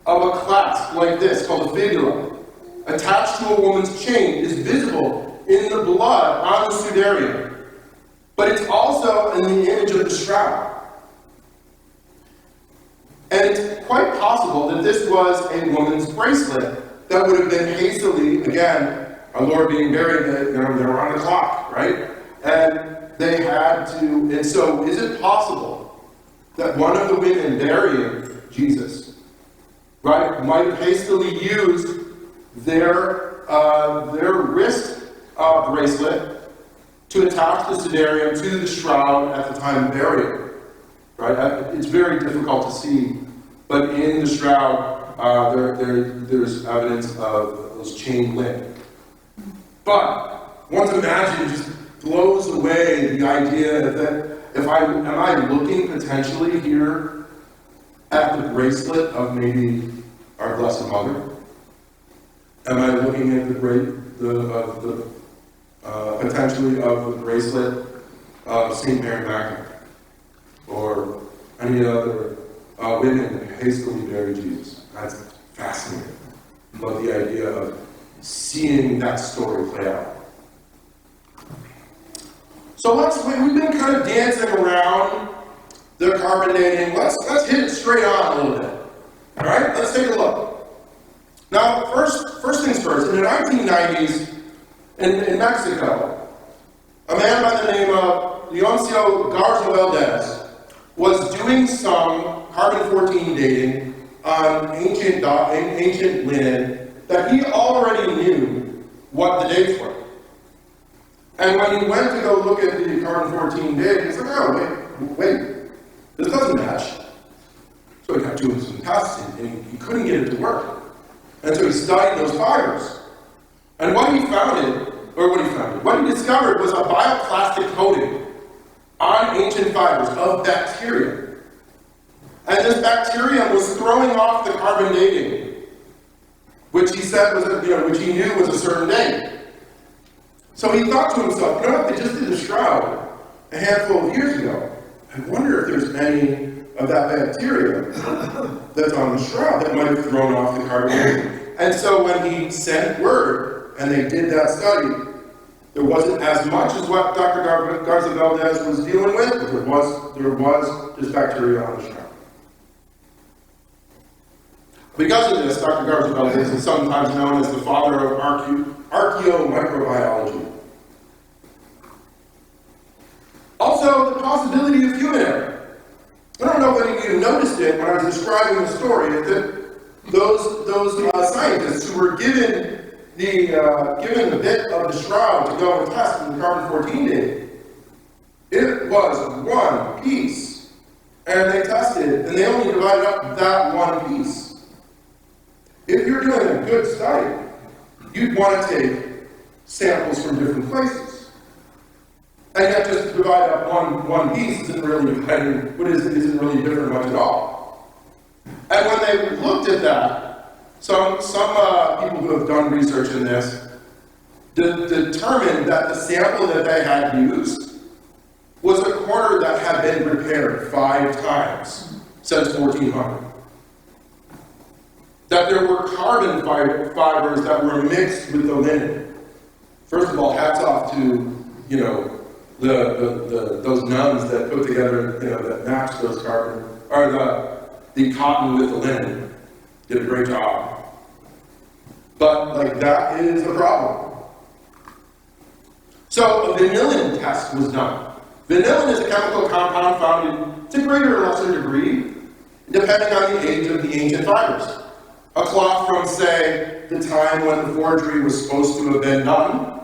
of a clasp like this, called a fibula, attached to a woman's chain, is visible in the blood on the sudarium. But it's also in the image of the shroud. And it's quite possible that this was a woman's bracelet that would have been hastily, again, our Lord being buried, they were on the clock, right? And they had to, and so is it possible that one of the women burying Jesus, right, might have hastily used their wrist bracelet to attach the sudarium to the shroud at the time of burial, right? It's very difficult to see, but in the shroud, there's evidence of those chain link. But one's imagination just blows away the idea that am I looking potentially here at the bracelet of maybe our Blessed Mother? Am I looking at potentially of the bracelet of St. Mary Magdalene, or any other women that hastily buried Jesus? That's fascinating. I love the idea of seeing that story play out. So we've been kind of dancing around the carbon dating. Let's hit it straight on a little bit. All right, let's take a look. Now, first things first. In the 1990s, in Mexico, a man by the name of Leoncio Garza Valdez was doing some carbon-14 dating on ancient linen that he already knew what the dates were. And when he went to go look at the carbon-14 dating, he's like, oh, wait, this doesn't match. So he got doing some testing, and he couldn't get it to work. And so he studied those fibers. And what he discovered was a bioplastic coating on ancient fibers of bacteria. And this bacterium was throwing off the carbon dating, which he said was, which he knew was a certain date. So he thought to himself, they just did a shroud a handful of years ago. I wonder if there's any of that bacteria that's on the shroud that might have thrown off the carbon dating. And so when he sent word, and they did that study, there wasn't as much as what Dr. Garza Valdez was dealing with, but there was just bacteria on the shroud. Because of this, Dr. Garza Valdez is sometimes known as the father of archaeomicrobiology. Also, the possibility of human error. I don't know if any of you noticed it when I was describing the story, is that those scientists who were given the bit of the shroud to go and test in the carbon-14 dating, it was one piece. And they tested, and they only divided up that one piece. If you're doing a good study, you'd want to take samples from different places. And yet just to divide up one piece isn't really really different much at all. And when they looked at that, some people who have done research in this determined that the sample that they had used was a corner that had been repaired 5 times since 1400. That there were carbon fibers that were mixed with the linen. First of all, hats off to, those nuns that put together, that matched those carbon, or the cotton with the linen. Did a great job. But, that is a problem. So, a vanillin test was done. Vanillin is a chemical compound found to greater or lesser degree, depending on the age of the ancient fibers. A cloth from, say, the time when the forgery was supposed to have been done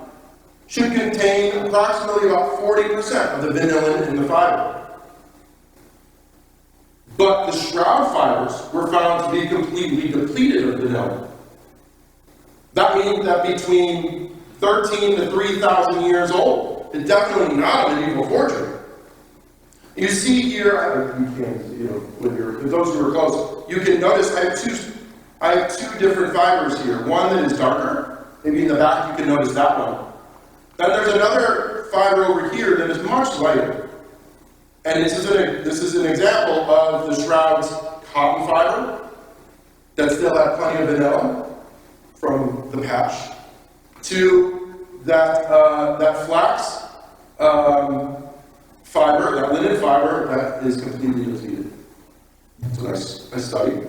should contain approximately about 40% of the vanillin in the fiber. But the shroud fibers were found to be completely depleted of vanillin. That means that between 13 to 3,000 years old, it's definitely not a medieval forgery. You see here, for those who are close, you can notice I have two different fibers here. One that is darker, maybe in the back you can notice that one. Then there's another fiber over here that is much lighter. And this is an example of the Shroud's cotton fiber that still had plenty of vanilla from the patch, to that flax fiber, that linen fiber, that is completely depleted. It's a nice study.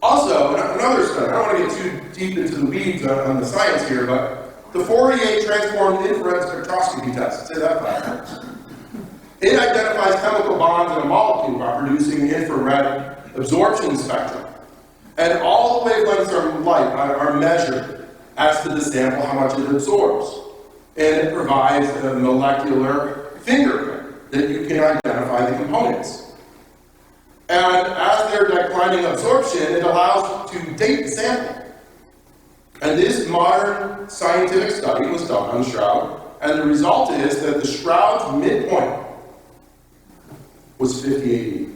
Also, another study, I don't want to get too deep into the weeds on the science here, but the Fourier transformed infrared spectroscopy test, say that 5 times. It identifies chemical bonds in a molecule by producing infrared absorption spectrum. And all the wavelengths of light are measured as to the sample, how much it absorbs. And it provides a molecular fingerprint that you can identify the components. And as they're declining absorption, it allows to date the sample. And this modern scientific study was done on Shroud, and the result is that the Shroud's midpoint was 58.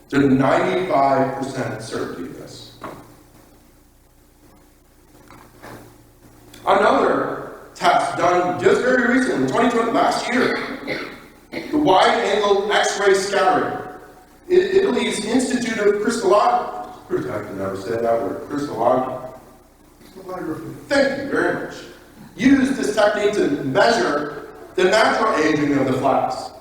There's 95% certainty of this. Another test done just very recently, 2020, last year, the wide-angle X-ray scattering. Italy's Institute of Crystallography. I can never say that word. Crystallography. Thank you very much. Used this technique to measure the natural aging of the flax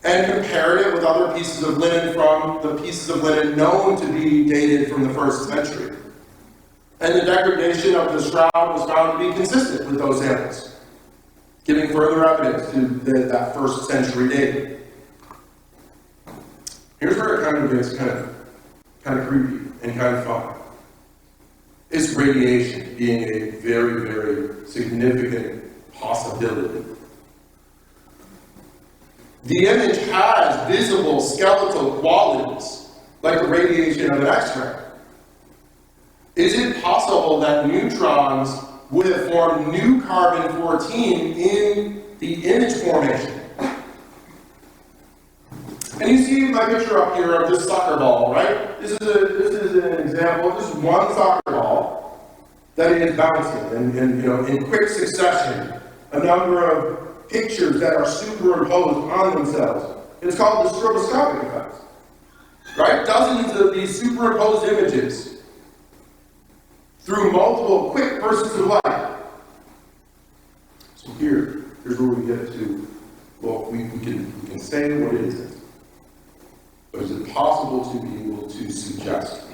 and compared it with other pieces of linen from the pieces of linen known to be dated from the 1st century. And the degradation of the shroud was found to be consistent with those samples, giving further evidence to that 1st century dating. Here's where it kind of gets kind of creepy and kind of fun. Is radiation being a very, very significant possibility. The image has visible skeletal qualities, like the radiation of an X-ray. Is it possible that neutrons would have formed new carbon-14 in the image formation? And you see my picture up here of this soccer ball, right? This is an example. This is one soccer ball that is bouncing, and in quick succession, a number of pictures that are superimposed on themselves. It's called the stroboscopic effect, right? Dozens of these superimposed images through multiple quick bursts of light. So here's where we get to, well, we can say what it is. But is it possible to be able to suggest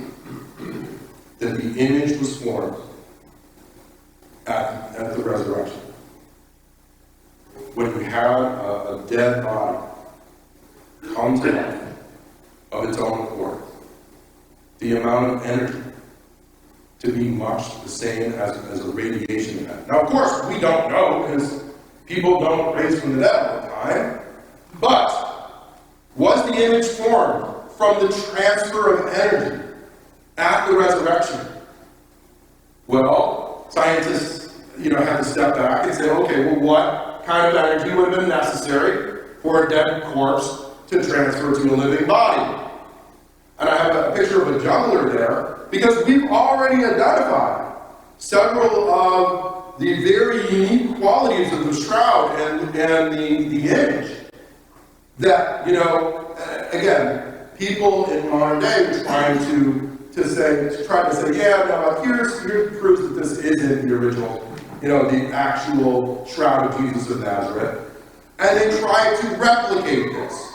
that the image was formed at the resurrection? When you had a dead body come to life of of its own accord. The amount of energy to be much the same as a radiation event. Now, of course, we don't know because people don't raise from the dead all the time, but was the image formed from the transfer of energy at the resurrection? Well, scientists, have to step back and say, okay, well, what kind of energy would have been necessary for a dead corpse to transfer to a living body? And I have a picture of a juggler there because we've already identified several of the very unique qualities of the shroud and the image that, again, people in modern day are trying to say, yeah, no, here's proof that this isn't the original, the actual shroud of Jesus of Nazareth. And they try to replicate this.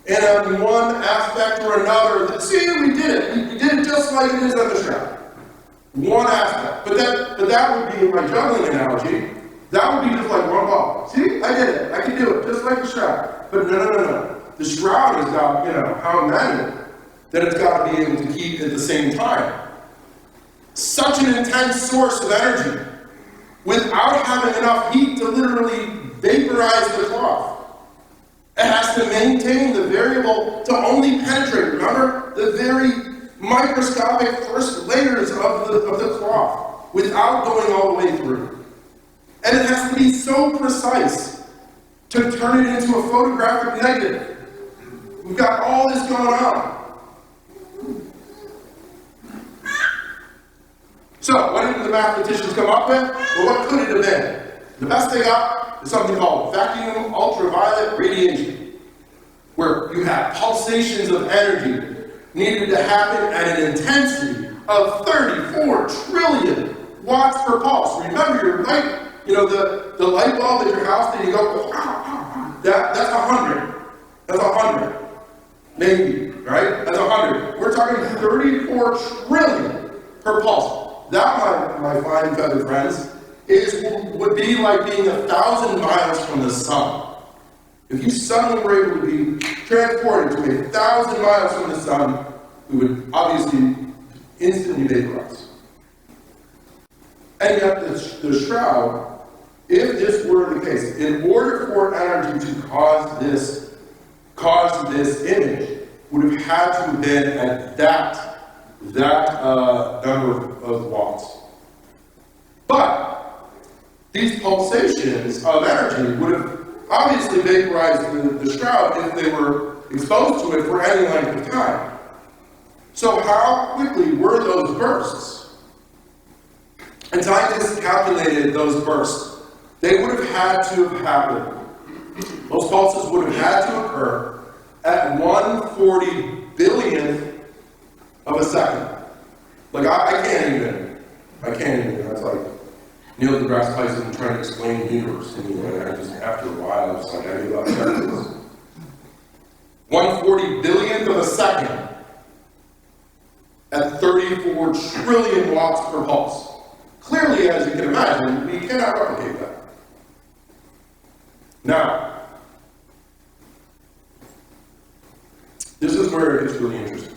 And on one aspect or another, see, we did it. We did it just like it is on the shroud. One aspect. But that would be my juggling analogy. That would be just like one ball. See, I did it. I can do it, just like the shroud. But no. The shroud has got, how many that it's got to be able to keep at the same time. Such an intense source of energy without having enough heat to literally vaporize the cloth. It has to maintain the variable to only penetrate. Remember the very microscopic first layers of the cloth without going all the way through. And it has to be so precise to turn it into a photographic negative. We've got all this going on. So, what did the mathematicians come up with? Well, what could it have been? The best they got is something called vacuum ultraviolet radiation, where you have pulsations of energy needed to happen at an intensity of 34 trillion watts per pulse. Remember your light, the light bulb at your house that you go, that's 100. That's 100. Maybe, right? That's 100. We're talking 34 trillion per pulse. That, my fine feathered friends, would be like being 1,000 miles from the sun. If you suddenly were able to be transported to 1,000 miles from the sun, we would obviously instantly vaporize. And yet the shroud, if this were the case, in order for energy to cause this image, would have had to have been at that number of watts. But these pulsations of energy would have obviously vaporized the shroud if they were exposed to it for any length of time. So how quickly were those bursts? And scientists calculated those bursts. They would have had to have happened. Those pulses would have had to occur at 1/40 billionth of a second. Like, I can't even, that's like Neil deGrasse Tyson trying to explain the universe to me, and I just, after a while, I was like, I give up. 1/40 billionth of a second at 34 trillion watts per pulse. Clearly, as you can imagine, we cannot replicate that. Now, this is where it gets really interesting.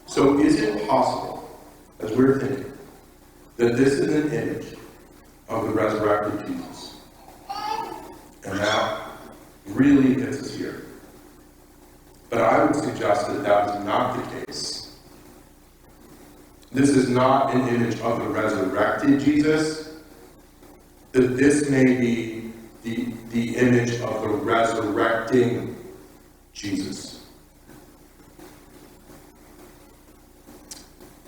So is it possible, as we're thinking, that this is an image of the resurrected Jesus? And that really hits us here. But I would suggest that that is not the case. This is not an image of the resurrected Jesus, that this may be the image of the resurrecting Jesus.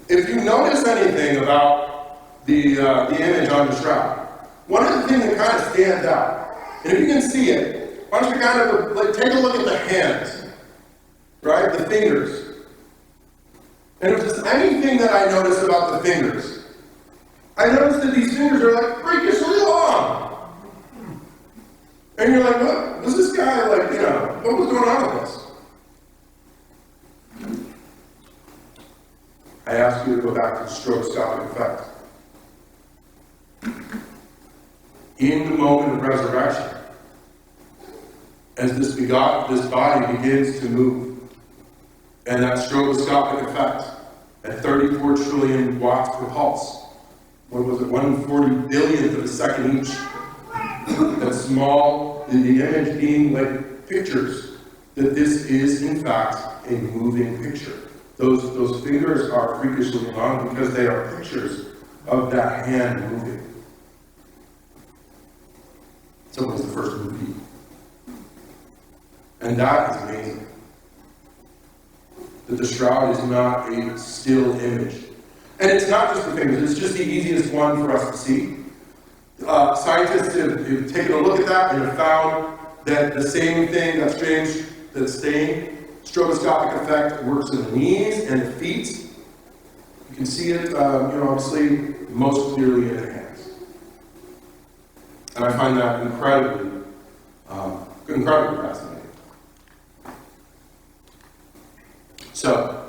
If you notice anything about the image on the shroud, one of the things that kind of stands out, and if you can see it, why don't you kind of take a look at the hands, right? The fingers. And if there's anything that I notice about the fingers, I notice that these fingers are like freakishly long. And you're like, what was this guy like, what was going on with this? I ask you to go back to the stroboscopic effect. In the moment of resurrection, as this body begins to move, And that stroboscopic effect at 34 trillion watts per pulse. What was it, 1/40 billionth of a second each? That small, the image being like pictures, that this is in fact a moving picture. Those fingers are freakishly long because they are pictures of that hand moving. So was the first movie. And that is amazing. That the shroud is not a still image. And it's not just the fingers, it's just the easiest one for us to see. Scientists have taken a look at that and have found that the same thing that's changed, that same stroboscopic effect works in the knees and the feet. You can see it, obviously, most clearly in the hands. And I find that incredibly fascinating. So,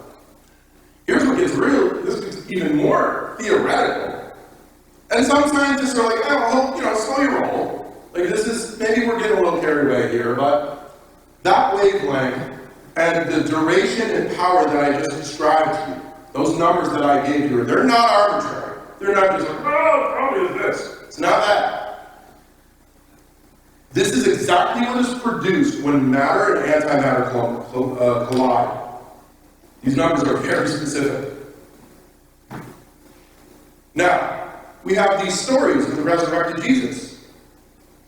here's what gets real, this gets even more theoretical. And some scientists are like, slow your roll. Like maybe we're getting a little carried away here, but that wavelength and the duration and power that I just described to you, those numbers that I gave you, they're not arbitrary. They're not just like, probably is this. It's not that. This is exactly what is produced when matter and antimatter collide. These numbers are very specific. Now, we have these stories of the resurrected Jesus,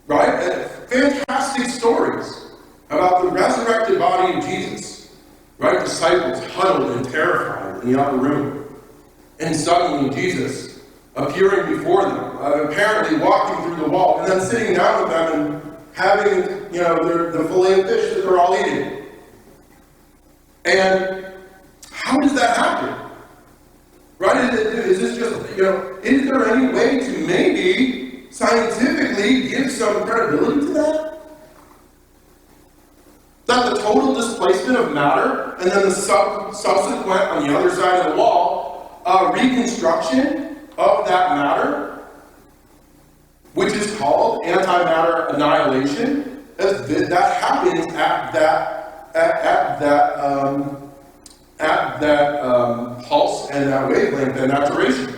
right? Fantastic stories about the resurrected body of Jesus, right? Disciples huddled and terrified in the upper room. And suddenly Jesus appearing before them, apparently walking through the wall, and then sitting down with them and having, the fillet of fish that they're all eating. And how does that happen? Right? Is this just, is there any way to maybe scientifically give some credibility to that? That the total displacement of matter and then the subsequent, on the other side of the wall, reconstruction of that matter, which is called antimatter annihilation, that happens at that pulse and that wavelength and that duration.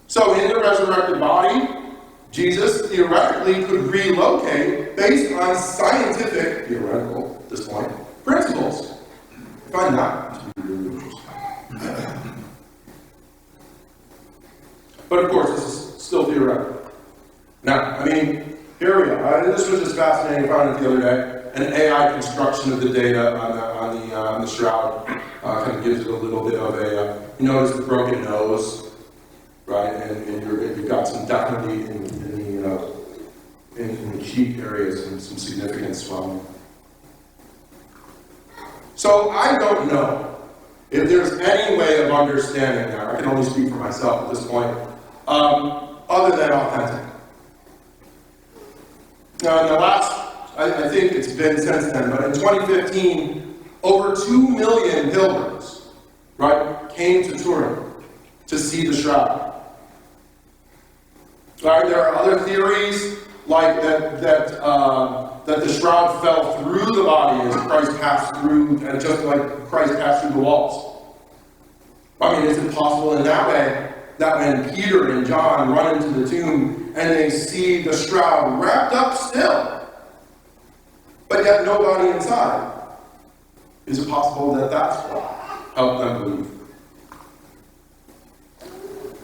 So in the resurrected body, Jesus theoretically could relocate based on scientific, theoretical at this point, principles. I find that to be really interesting. But of course, this is still theoretical. Now, here we go. This was just fascinating. I found it the other day. An AI construction of the data on the shroud kind of gives it a little bit of a, you notice the broken nose, right? And you've got some definitely in the cheek areas and some significant swelling. So I don't know if there's any way of understanding that. I can only speak for myself at this point, other than authentic. Now, in the last, I think it's been since then, but in 2015, over 2 million pilgrims, right, came to Turin to see the shroud. Right, there are other theories like that the shroud fell through the body as Christ passed through, and just like Christ passed through the walls. Is it possible in that way that when Peter and John run into the tomb and they see the shroud wrapped up still, but yet nobody inside, is it possible that that's what helped them believe?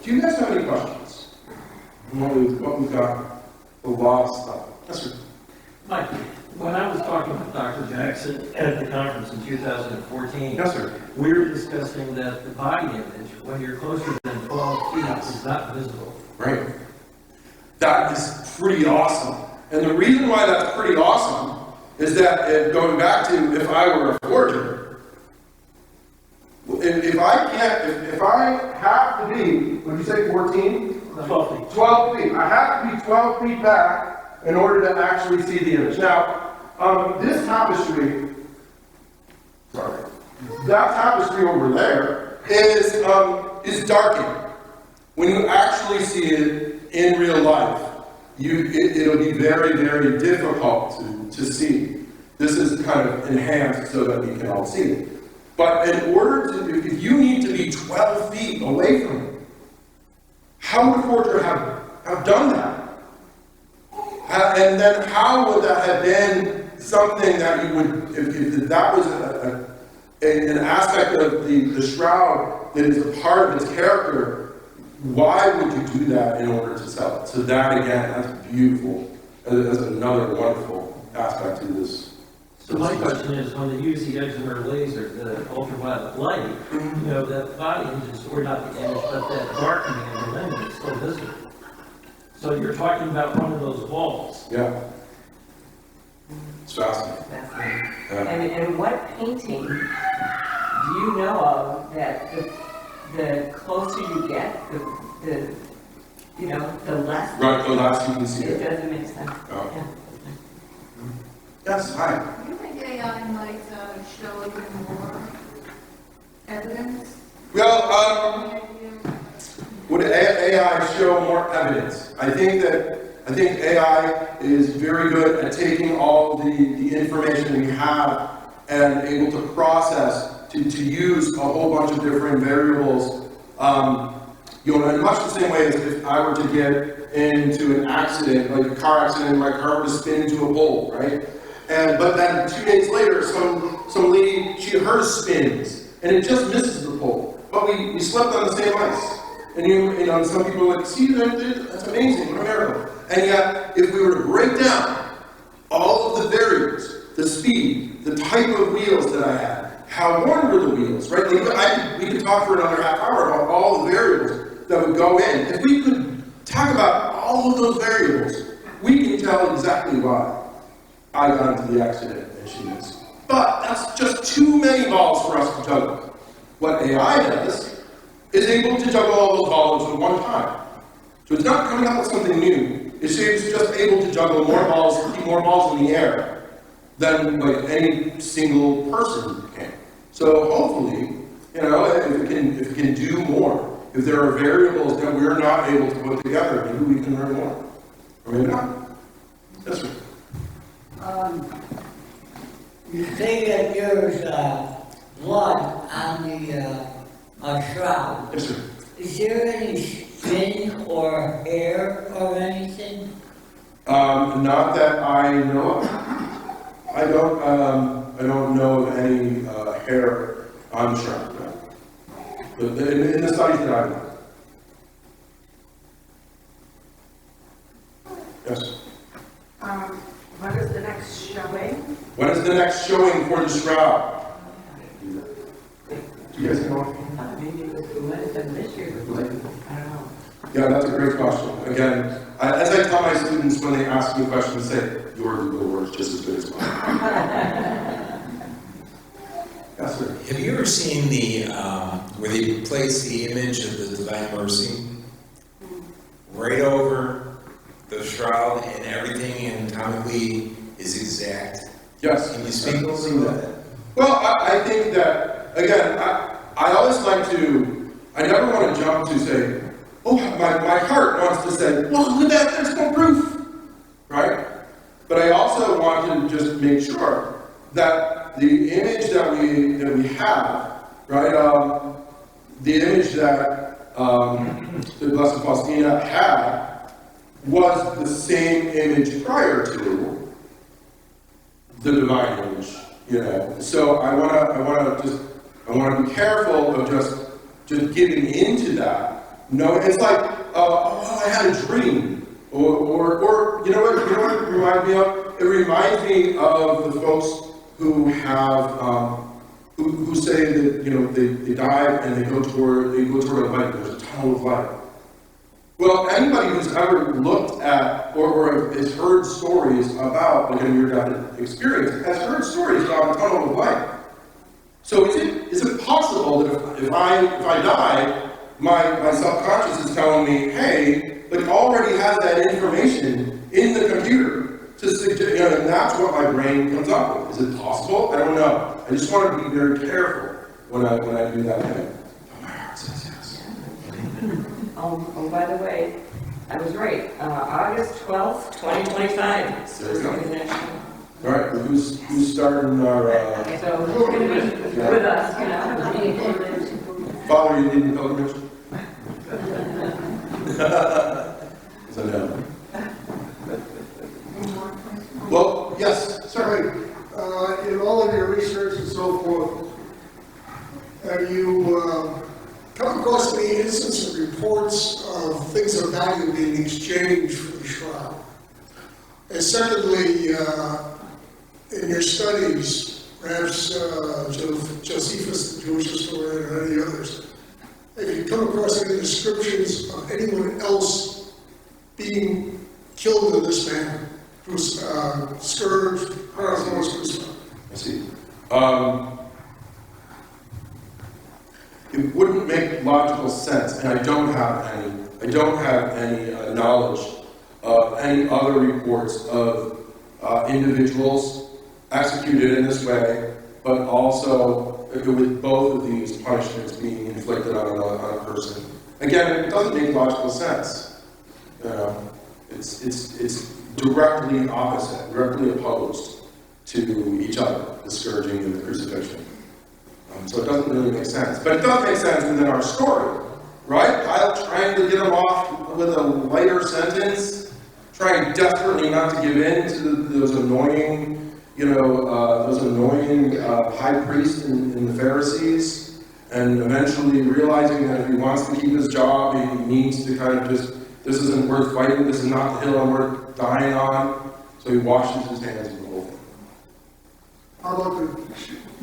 Do you guys have any questions? What we've got, a lot of stuff. Yes, sir. Mike, when I was talking with Dr. Jackson at the conference in 2014, Yes, sir. we were discussing that the body image, when you're closer than 12 feet, is not visible. Right. That is pretty awesome. And the reason why that's pretty awesome is that, going back to if I were a forger, if I have to be, what did you say, 14? 12 feet. 12 feet. I have to be 12 feet back in order to actually see the image. Now, this tapestry, that tapestry over there is darkened. When you actually see it in real life, it'll be very, very difficult to see. This is kind of enhanced so that we can all see it. But in order to, if you need to be 12 feet away from it, how would a forger have done that? And then how would that have been something that you would, if that was an aspect of the shroud that is a part of its character, why would you do that in order to sell it? So that again, that's beautiful. That's another wonderful aspect to this. So my question is, when they use the excimer laser, the ultraviolet light, you know, that body image, or not the image, but that darkening of the lens is still visible. So you're talking about one of those walls. Yeah. It's fascinating. Fascinating. Yeah. And what painting do you know of that the closer you get, the you know, the less? Right, the last you can see It it. doesn't make sense. Oh. Yeah. Yes, hi. Do you think AI might show even more evidence? Well, would AI show more evidence? I think AI is very good at taking all the information we have and able to process to use a whole bunch of different variables. You know, in much the same way as if I were to get into an accident, like a car accident, my car would spin into a pole, right? But then 2 days later, some lady, hers spins, and it just misses the pole. But we slept on the same ice. And you know, some people are like, see, that's amazing, what a miracle. And yet, if we were to break down all of the variables, the speed, the type of wheels that I had, how worn were the wheels, right? Like, we could talk for another half hour about all the variables that would go in. If we could talk about all of those variables, we can tell exactly why I got into the accident and she missed. But that's just too many balls for us to juggle. What AI does is able to juggle all those balls at one time. So it's not coming up with something new. It's just able to juggle more balls, keep more balls in the air than like any single person can. So hopefully, you know, if it can do more, if there are variables that we're not able to put together, maybe we can learn more. Or maybe not. Yes, sir. You say that there's blood on the shroud. Yes, sir. Is there any skin or hair or anything? Not that I know of. I don't know of any hair on the shroud. No. But in the studies that I've done. Yes. When is the next showing? When is the next showing for the shroud? Do you guys know? Maybe it was the Wednesday this year. I don't know. Yeah, that's a great question. Again, as I tell my students when they ask me questions, say, your Google words just as good as mine. Yes, sir. Have you ever seen the, where they place the image of the Divine Mercy right over the shroud and everything anatomically is exact? Yes. Can you speak a little bit about that? Well, I think that, again, I always like to, I never want to jump to say, oh, my heart wants to say, well, look at that, there's no proof, right? But I also want to just make sure that the image that we have, right, the image that the Blessed Faustina had was the same image prior to the divine image, you know. So I want to be careful of just giving into that. No, it's like, oh, I had a dream, or you know what it reminds me of? It reminds me of the folks who have who say that, you know, they dive and they go toward a light. There's a tunnel of light. Well, anybody who's ever looked at or has heard stories about like a near-death experience has heard stories about a tunnel of light. So is it possible that if I die, my subconscious is telling me, hey, like already has that information in the computer to suggest, you know, and that's what my brain comes up with. Is it possible? I don't know. I just want to be very careful when I do that thing. Oh, my heart says yes. Oh, by the way, I was right. August 12th, 2025. There we go. Is the next one. All right, well, who's starting our, So who's gonna be with us, you know? Father, you need a pilgrimage? Is that no? Well, yes, Sorry, in all of your research and so forth, have you come across any instance of reports of things of value being exchanged for the shroud? And secondly, in your studies, perhaps Josephus, the Jewish historian, or any others, have you come across any descriptions of anyone else being killed in this manner? Scourged, crucified? I see. It wouldn't make logical sense, and I don't have any knowledge of any other reports of individuals executed in this way, but also with both of these punishments being inflicted on a person. Again, it doesn't make logical sense. It's directly opposite, directly opposed to each other, the scourging and the crucifixion. So it doesn't really make sense. But it does make sense within our story, right? Pilate trying to get him off with a lighter sentence, trying desperately not to give in to those annoying, high priests and the Pharisees, and eventually realizing that if he wants to keep his job, he needs to kind of just, this isn't worth fighting, this is not the hill I'm worth dying on, so he washes his hands of the whole thing. How about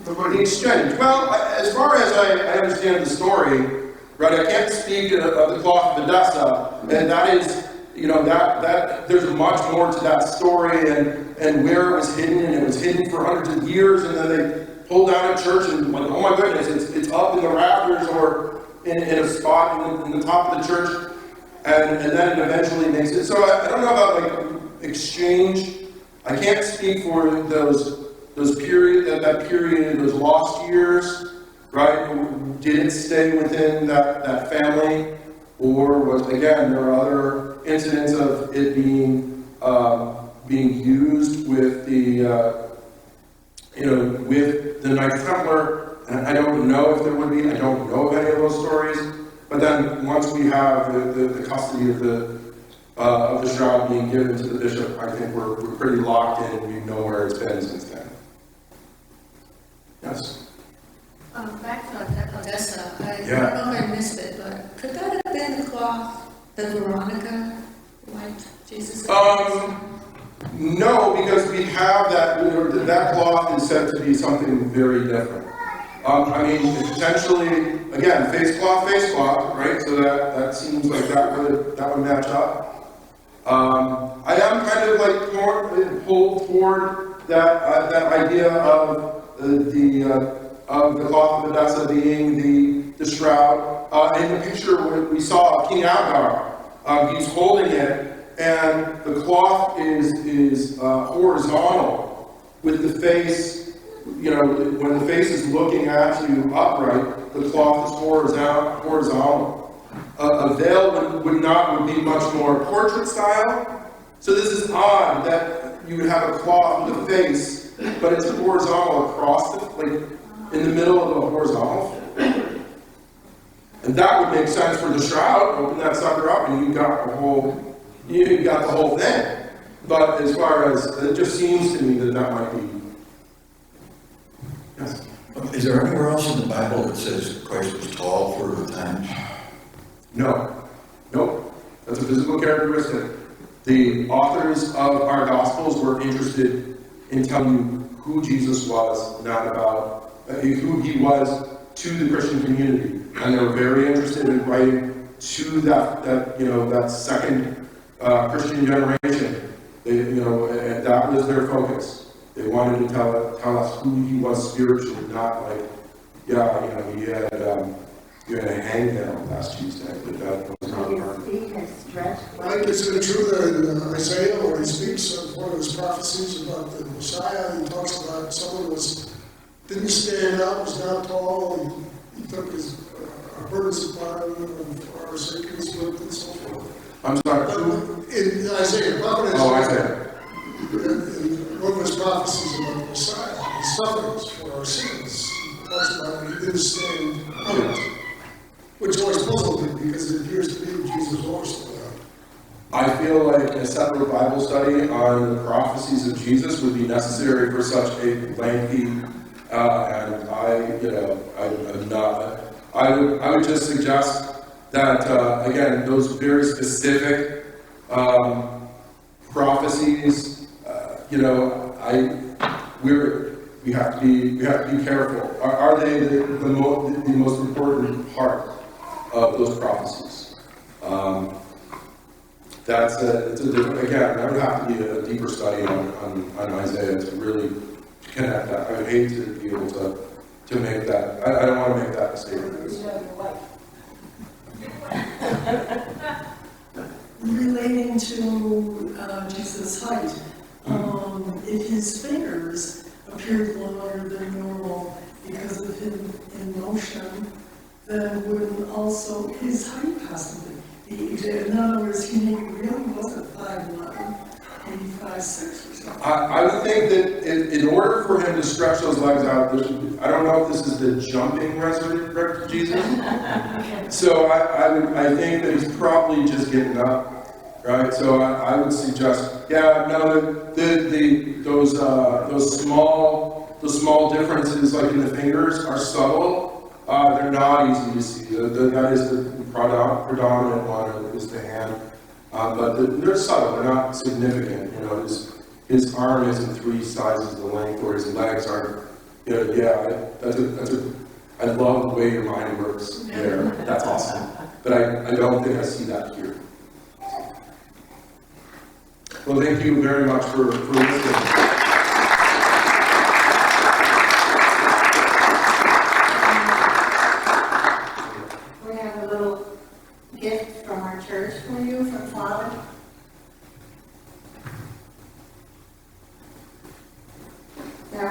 the The exchange. Well, as far as I understand the story, right, I can't speak of the cloth of Edessa, and that is, that there's much more to that story and where it was hidden, and it was hidden for hundreds of years, and then they pulled down a church and like, oh my goodness, it's up in the rafters or in a spot in the top of the church, and then it eventually makes it. So I don't know about like exchange. I can't speak for those period, those lost years, right? Did it stay within that family, or was, again, there are other incidents of it being used with with the Knights Templar, and I don't know if there would be. I don't know of any of those stories. But then once we have the custody of the shroud being given to the bishop, I think we're pretty locked in, and we know where it's been since then. Yes. Back to Odessa, I Yeah. don't know if I missed it, but could that have been the cloth that Veronica wiped Jesus' No, because we have that cloth is said to be something very different. Potentially, again, face cloth, right? So that seems like that would match up. I am kind of like pulled toward that idea of the cloth of Edessa being the shroud. In the picture we saw King Abgar, he's holding it, and the cloth is horizontal with the face. When the face is looking at you upright, the cloth is horizontal. A veil would be much more portrait style. So this is odd that you would have a cloth with a face, but it's horizontal across in the middle of a horizontal. And that would make sense for the shroud. Open that sucker up, and you got the whole thing. But as far as it just seems to me that might be. Yes. Is there anywhere else in the Bible that says Christ was tall for the times? No. Nope. That's a physical characteristic. The authors of our Gospels were interested in telling you who Jesus was, not about who he was to the Christian community. And they were very interested in writing to that second Christian generation. And that was their focus. They wanted to tell us who he was spiritually, not like, he had a hangnail last Tuesday, but that was not part of it. Mike, is it true that in Isaiah, where he speaks of one of his prophecies about the Messiah, he talks about someone didn't stand up, was not tall, he took his burdens upon him for our sake, and his work and so forth. I'm sorry. In Isaiah, prophet Oh, Isaiah. in one of his prophecies about the Messiah, his sufferings for our sins. He talks about when he didn't stand out, which always puzzled me because it appears to me that Jesus always stood out. I feel like a separate Bible study on the prophecies of Jesus would be necessary for such a lengthy, and I would just suggest that, again, those very specific prophecies, we have to be careful. Are they the most important part of those prophecies? It's a different, again, that would have to be a deeper study on Isaiah to really connect that. I would hate to be able to make that, I don't want to make that mistake. Relating to Jesus' height, if his fingers appeared longer than normal because of him in motion, then wouldn't also his height possibly be? In other words, he really wasn't 5'11", maybe 5'6" or something. I would think that in order for him to stretch those legs out, I don't know if this is the jumping resurrected Jesus. So I think that he's probably just getting up, right? So I would suggest, those small differences like in the fingers are subtle. They're not easy to see. That is the predominant one is the hand. But they're subtle, they're not significant. His arm isn't 3 sizes the length, or his legs aren't. I love the way your mind works there. That's awesome. But I don't think I see that here. Well, thank you very much for listening.